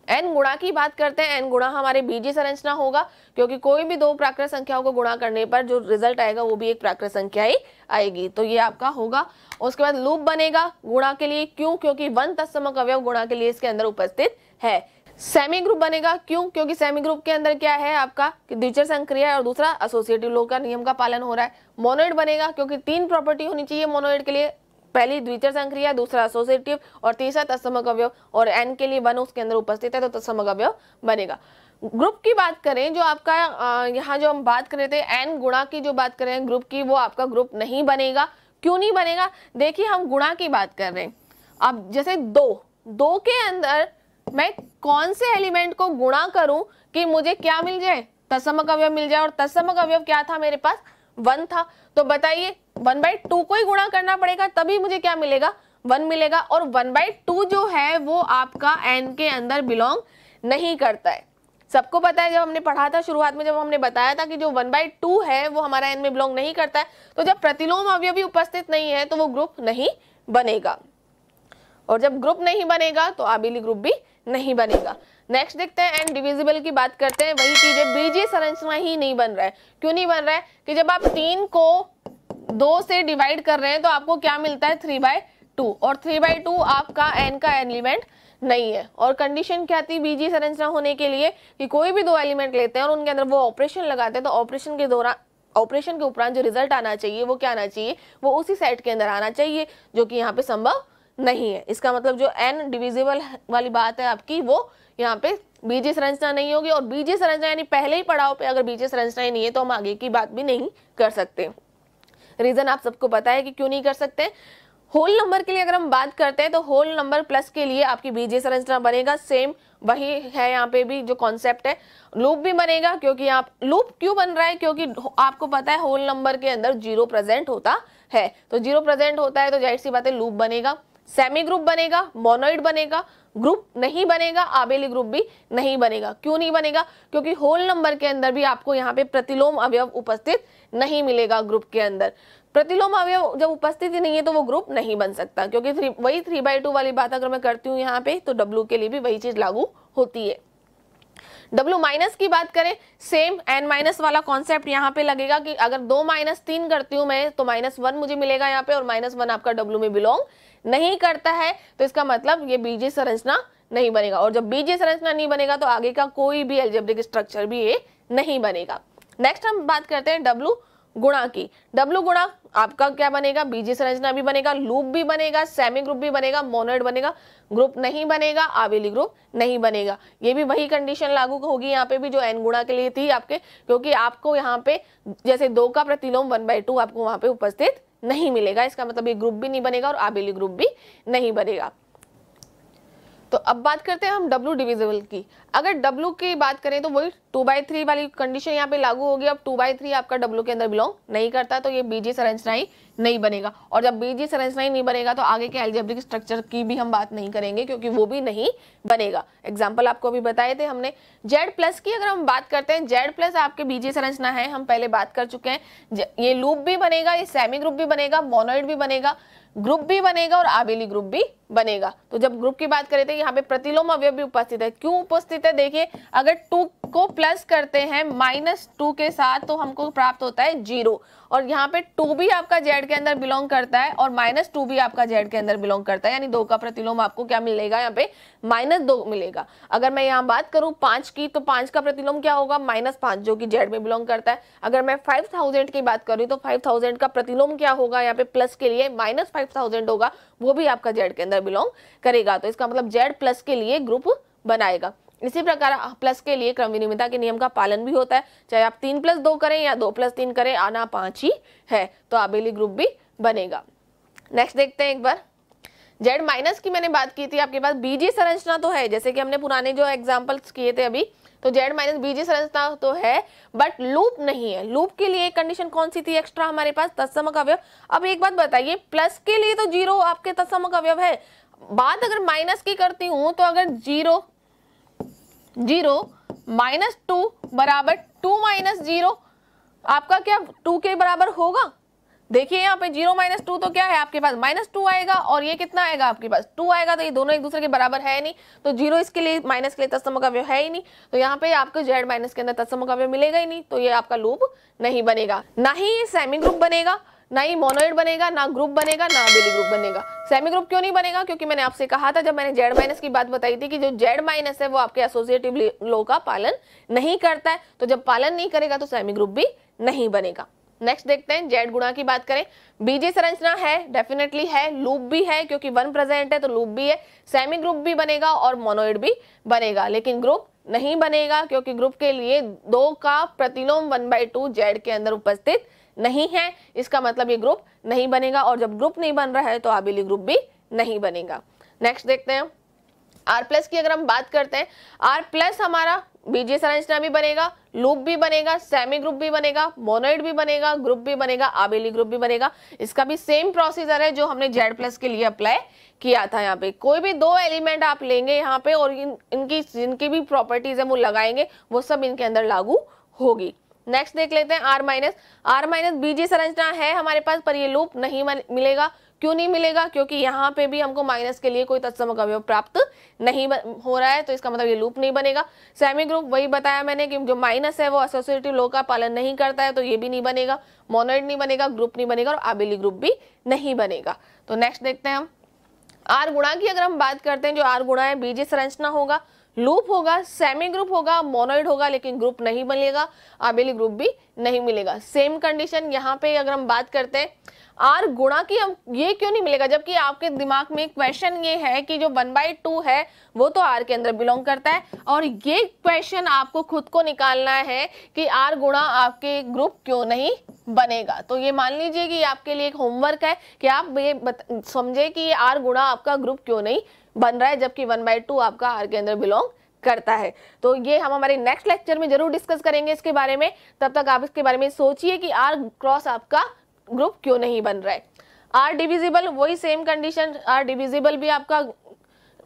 n गुणा की बात करते हैं, n गुणा हमारे बीजीय संरचना होगा, क्योंकि कोई भी 2 प्राकृत संख्याओं को गुणा करने पर जो रिजल्ट आएगा वो भी एक प्राकृत संख्या ही आएगी, तो ये आपका होगा। उसके बाद लूप बनेगा गुणा के लिए, क्यों, क्योंकि 1 तत्समक अवयव गुणा के लिए इसके अंदर उपस्थित है। सेमी ग्रुप बनेगा, क्यों, क्योंकि सेमी ग्रुप के अंदर क्या है आपका द्विचर संक्रिया है और दूसरा एसोसिएटिव लॉ का नियम का पालन हो रहा है। मोनोइड बनेगा क्योंकि 3 प्रॉपर्टी होनी चाहिए मोनोइड के लिए, पहली द्विचर संक्रिया, दूसरा एसोसिएटिव और तीसरा तत्समक अवयव, और n के लिए 1 उसके अंदर उपस्थित है तो तत्समक अवयव बनेगा। ग्रुप की बात करें, जो आपका यहाँ जो हम बात कर रहे थे n गुणा की जो बात कर रहे हैं ग्रुप की, वो आपका ग्रुप नहीं बनेगा। क्यों नहीं बनेगा, देखिए हम गुणा की बात कर रहे हैं। अब जैसे 2 के अंदर मैं कौन से एलिमेंट को गुणा करूं कि मुझे क्या मिल जाए, तत्समक अवयव मिल जाए, और तत्समक अवयव क्या था मेरे पास 1 था, तो बताइए 1/2 को ही गुणा करना पड़ेगा तभी मुझे क्या मिलेगा 1 मिलेगा, और 1/2 जो है वो आपका n के अंदर बिलोंग नहीं करता है। सबको पता है, जब हमने पढ़ा था शुरुआत में, जब हमने बताया था कि जो 1/2 है वो हमारा n में बिलोंग नहीं करता है, तो जब प्रतिलोम अवयव भी उपस्थित नहीं है तो वो ग्रुप नहीं बनेगा, और जब ग्रुप नहीं बनेगा तो आबेली ग्रुप भी नहीं बनेगा। नेक्स्ट देखते हैं, n डिविजिबल की बात करते हैं। वही चीज है, बीजीय संरचना ही नहीं बन रहा है। क्यों नहीं बन रहा है, कि जब आप 3 को 2 से डिवाइड कर रहे हैं तो आपको क्या मिलता है 3/2, और 3/2 आपका n का एलिमेंट नहीं है। और कंडीशन क्या थी बीजीय संरचना होने के लिए, कि कोई भी 2 एलिमेंट लेते हैं और उनके अंदर वो ऑपरेशन लगाते हैं, तो ऑपरेशन के दौरान, ऑपरेशन के उपरांत जो रिजल्ट आना चाहिए वो क्या आना चाहिए, वो उसी सेट के अंदर आना चाहिए, जो कि यहाँ पे संभव नहीं है। इसका मतलब जो n डिविजिबल वाली बात है आपकी, वो यहाँ पे बीजीय संरचना नहीं होगी, और बीजीय संरचना यानी पहले ही पड़ाव पे अगर बीजीय संरचना ही नहीं है तो हम आगे की बात भी नहीं कर सकते। रीजन आप सबको पता है कि क्यों नहीं कर सकते। होल नंबर के लिए अगर हम बात करते हैं तो होल नंबर प्लस के लिए आपकी बीजीय संरचना बनेगा, सेम वही है यहाँ पे भी जो कॉन्सेप्ट है। लूप भी बनेगा, क्योंकि आप लूप क्यों बन रहा है, क्योंकि आपको पता है होल नंबर के अंदर 0 प्रेजेंट होता है, तो 0 प्रेजेंट होता है तो जाहिर सी बात है लूप बनेगा। सेमी ग्रुप बनेगा, मोनोइड बनेगा, ग्रुप नहीं बनेगा, आबेली ग्रुप भी नहीं बनेगा। क्यों नहीं बनेगा, क्योंकि होल नंबर के अंदर भी आपको यहाँ पे प्रतिलोम अवयव उपस्थित नहीं मिलेगा। ग्रुप के अंदर प्रतिलोम अवयव जब उपस्थित ही नहीं है तो वो ग्रुप नहीं बन सकता, क्योंकि वही 3/2 वाली बात अगर मैं करती हूँ यहाँ पे तो W के लिए भी वही चीज लागू होती है। W माइनस की बात करें, सेम n माइनस वाला कॉन्सेप्ट यहाँ पे लगेगा कि अगर 2 माइनस 3 करती हूँ मैं तो -1 मुझे मिलेगा यहाँ पे, और -1 आपका W में बिलोंग नहीं करता है, तो इसका मतलब ये बीजीय संरचना नहीं बनेगा। और जब बीजीय संरचना नहीं बनेगा तो आगे का कोई भी अलजेब्रिक स्ट्रक्चर भी ये नहीं बनेगा। नेक्स्ट हम बात करते हैं W गुणा की। W गुणा आपका क्या बनेगा, बीजीय संरचना भी बनेगा, लूप भी बनेगा, सेमी ग्रुप भी बनेगा, मोनोइड बनेगा, ग्रुप नहीं बनेगा, आबेली ग्रुप नहीं बनेगा। ये भी वही कंडीशन लागू होगी यहाँ पे भी जो n गुणा के लिए थी आपके, क्योंकि आपको यहाँ पे जैसे 2 का प्रतिलोम 1/2 आपको वहां पे उपस्थित नहीं मिलेगा। इसका मतलब ये ग्रुप भी नहीं बनेगा और आबेली ग्रुप भी नहीं बनेगा। तो अब बात करते हैं हम W डिविजिबल की। अगर W की बात करें तो वही 2/3 वाली कंडीशन यहाँ पे लागू होगी। अब 2/3 आपका W के अंदर बिलोंग नहीं करता, तो ये बीजीय संरचना ही नहीं बनेगा। और जब बीजीय संरचना ही नहीं बनेगा तो आगे के अलजेब्रिक स्ट्रक्चर की भी हम बात नहीं करेंगे, क्योंकि वो भी नहीं बनेगा। एग्जाम्पल आपको अभी बताए थे हमने। Z+ की अगर हम बात करते हैं, Z+ आपके बीजीय संरचना है, हम पहले बात कर चुके हैं। ये लूप भी बनेगा, ये सेमी ग्रुप भी बनेगा, मोनोइड भी बनेगा, ग्रुप भी बनेगा और आबेली ग्रुप भी बनेगा। तो जब ग्रुप की बात करें थे, यहाँ पे प्रतिलोम अवयव भी उपस्थित है। क्यों उपस्थित है, देखिए अगर 2 को प्लस करते हैं -2 के साथ तो हमको प्राप्त होता है 0, और यहाँ पे 2 भी आपका Z के अंदर बिलोंग करता है और -2 भी आपका Z के अंदर बिलोंग करता है, यानी 2 का प्रतिलोम आपको क्या मिलेगा, यहाँ पे -2 मिलेगा। अगर मैं यहाँ बात करूँ 5 की, तो 5 का प्रतिलोम क्या होगा, -5 जो कि Z में बिलोंग करता है। अगर मैं 5000 की बात करूँ तो 5000 का प्रतिलोम क्या होगा, यहाँ पे प्लस के लिए -5000 होगा, वो भी आपका Z के अंदर बिलोंग करेगा। तो इसका मतलब Z+ के लिए ग्रुप बनाएगा। इसी प्रकार प्लस के लिए क्रम विनिमयता के नियम का पालन भी होता है, चाहे आप 3+2 करें या 2+3 करें, आना 5 ही है, तो आबेली ग्रुप भी बनेगा। नेक्स्ट देखते हैं एक बार। Z- की मैंने बात की थी, आपके पास बीजीय संरचना तो है, जैसे कि हमने पुराने जो एग्जाम्पल्स किए थे अभी, तो Z- बीजीय संरचना तो है बट लूप नहीं है। लूप के लिए एक कंडीशन कौन सी थी एक्स्ट्रा हमारे पास, तत्समक अवयव। अब एक बात बताइए, प्लस के लिए तो 0 आपके तत्समक अवयव है, बात अगर माइनस की करती हूं तो अगर 0 -2 बराबर 2 - 0 आपका क्या 2 के बराबर होगा। देखिए यहाँ पे 0 - 2 तो क्या है आपके पास -2 आएगा, और ये कितना आएगा आपके पास 2 आएगा, तो ये दोनों एक दूसरे के बराबर है नहीं, तो 0 इसके लिए माइनस के लिए तत्समक अवयव है ही नहीं, तो यहाँ पे आपको Z- के अंदर तत्समक अवयव मिलेगा ही नहीं, तो ये आपका लूप नहीं बनेगा। ना ही ये सेमी ग्रुप बनेगा, ना ही मोनोइड बनेगा, ना ग्रुप बनेगा, ना आबेली ग्रुप बनेगा। सेमी ग्रुप क्यों नहीं बनेगा, क्योंकि मैंने आपसे कहा था जब मैंने Z- की बात बताई थी कि जो Z- है वो आपके एसोसिएटिव लॉ का पालन नहीं करता है, तो जब पालन नहीं करेगा तो सेमी ग्रुप भी नहीं बनेगा। नेक्स्ट देखते हैं, Z गुणा की बात करें, बीजीय संरचना है, डेफिनेटली है, लूप भी है क्योंकि 1 प्रेजेंट है तो लूप भी है, सेमी ग्रुप भी बनेगा और मोनोइड भी बनेगा, लेकिन ग्रुप नहीं बनेगा क्योंकि ग्रुप के लिए 2 का प्रतिलोम 1/2 Z के अंदर उपस्थित नहीं है। इसका मतलब ये ग्रुप नहीं बनेगा, और जब ग्रुप नहीं बन रहा है तो आबेली ग्रुप भी नहीं बनेगा। नेक्स्ट देखते हैं, R+ की अगर हम बात करते हैं, R+ हमारा बीजीय संरचना भी बनेगा, लूप भी बनेगा, सेमी ग्रुप भी बनेगा, मोनोइड भी बनेगा, ग्रुप भी बनेगा, आबेली ग्रुप भी बनेगा। इसका भी सेम प्रोसीजर है जो हमने Z+ के लिए अप्लाई किया था। यहाँ पे कोई भी 2 एलिमेंट आप लेंगे यहाँ पे और इनकी जिनकी भी प्रॉपर्टीज है वो लगाएंगे, वो सब इनके अंदर लागू होगी। नेक्स्ट देख लेते हैं R- बीजीय संरचना है हमारे पास, पर ये लूप नहीं मिलेगा। क्यों नहीं मिलेगा, क्योंकि यहाँ पे भी हमको माइनस के लिए कोई तत्समक अवयव प्राप्त नहीं हो रहा है, तो इसका मतलब ये लूप नहीं बनेगा। सेमी ग्रुप वही बताया मैंने कि जो माइनस है वो एसोसिएटिव लॉ का पालन नहीं करता है, तो ये भी नहीं बनेगा, मोनोइड नहीं बनेगा, ग्रुप नहीं बनेगा और आबेली ग्रुप भी नहीं बनेगा। तो नेक्स्ट देखते हैं हम R गुणा की अगर हम बात करते हैं, जो R गुणा है बीजीय संरचना होगा, लूप होगा, सेमी ग्रुप होगा, मोनोइड होगा, लेकिन ग्रुप नहीं बनेगा, आबेली ग्रुप भी नहीं मिलेगा। सेम कंडीशन यहाँ पे अगर हम बात करते हैं R गुणा की, हम ये क्यों नहीं मिलेगा, जबकि आपके दिमाग में क्वेश्चन ये है कि जो 1/2 है वो तो R के अंदर बिलोंग करता है, और ये क्वेश्चन आपको खुद को निकालना है कि R गुणा आपके ग्रुप क्यों नहीं बनेगा। तो ये मान लीजिए कि आपके लिए एक होमवर्क है कि आप ये समझे कि ये R गुणा आपका ग्रुप क्यों नहीं बन रहा है, जबकि 1/2 आपका R के अंदर बिलोंग करता है। तो ये हम हमारे नेक्स्ट लेक्चर में जरूर डिस्कस करेंगे इसके बारे में। तब तक आप इसके बारे में सोचिए कि R+ आपका ग्रुप क्यों नहीं बन रहा है। R डिविजिबल, वही सेम कंडीशन, R डिविजिबल भी आपका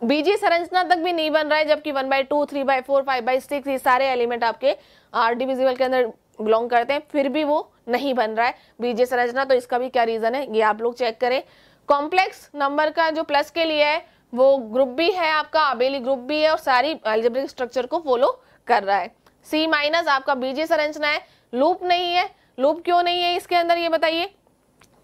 बीजीय संरचना तक भी नहीं बन रहा है, जबकि 1/2, 3/4, 5/6 ये सारे एलिमेंट आपके R डिविजिबल के अंदर बिलोंग करते हैं, फिर भी वो नहीं बन रहा है बीजीय संरचना। तो इसका भी क्या रीजन है ये आप लोग चेक करें। कॉम्प्लेक्स नंबर का जो प्लस के लिए है वो ग्रुप भी है आपका, आबेली ग्रुप भी है, और सारी अलजेब्रिक स्ट्रक्चर को फॉलो कर रहा है। सी माइनस आपका बीजीय संरचना है, लूप नहीं है। लूप क्यों नहीं है इसके अंदर ये बताइए?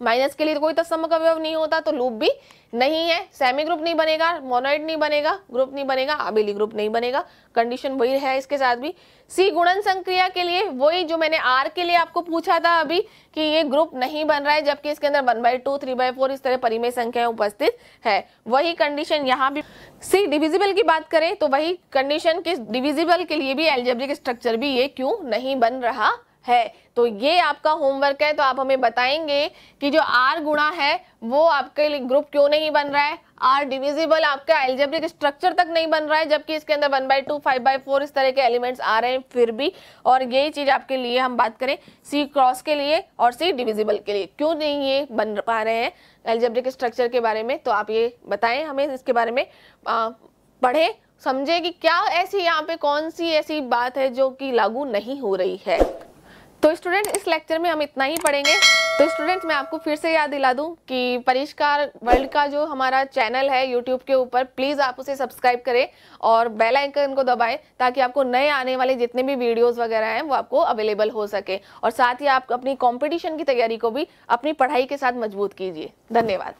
माइनस के लिए तो कोई तत्समक अवयव नहीं होता, तो लूप भी नहीं है। सेमी ग्रुप नहीं बनेगा, मोनोइड नहीं बनेगा, ग्रुप नहीं बनेगा, आबेली ग्रुप नहीं बनेगा। कंडीशन वही है इसके साथ भी। सी गुणन संक्रिया के लिए वही जो मैंने आर के लिए आपको पूछा था अभी कि ये ग्रुप नहीं बन रहा है, जबकि इसके अंदर 1/2 3/4 इस तरह परिमेय संख्याएं उपस्थित है, वही कंडीशन यहाँ भी। सी डिविजिबल की बात करें तो वही कंडीशन कि डिविजिबल के लिए भी एल्जेब्रिक स्ट्रक्चर भी ये क्यों नहीं बन रहा है। तो ये आपका होमवर्क है। तो आप हमें बताएंगे कि जो आर गुणा है वो आपके लिए ग्रुप क्यों नहीं बन रहा है। आर डिविजिबल आपका एल्जेब्रिक स्ट्रक्चर तक नहीं बन रहा है, जबकि इसके अंदर 1/2 5/4 इस तरह के एलिमेंट्स आ रहे हैं फिर भी। और यही चीज आपके लिए हम बात करें सी क्रॉस के लिए और सी डिविजिबल के लिए क्यों नहीं ये बन पा रहे हैं एल्जेब्रिक स्ट्रक्चर के बारे में। तो आप ये बताएं हमें, इसके बारे में पढ़े समझे कि क्या ऐसी यहाँ पे कौन सी ऐसी बात है जो कि लागू नहीं हो रही है। तो स्टूडेंट इस लेक्चर में हम इतना ही पढ़ेंगे। तो स्टूडेंट्स मैं आपको फिर से याद दिला दूं कि परिष्कार वर्ल्ड का जो हमारा चैनल है यूट्यूब के ऊपर, प्लीज़ आप उसे सब्सक्राइब करें और बेल आइकन को दबाएं ताकि आपको नए आने वाले जितने भी वीडियोस वगैरह हैं वो आपको अवेलेबल हो सके। और साथ ही आप अपनी कंपटीशन की तैयारी को भी अपनी पढ़ाई के साथ मजबूत कीजिए। धन्यवाद।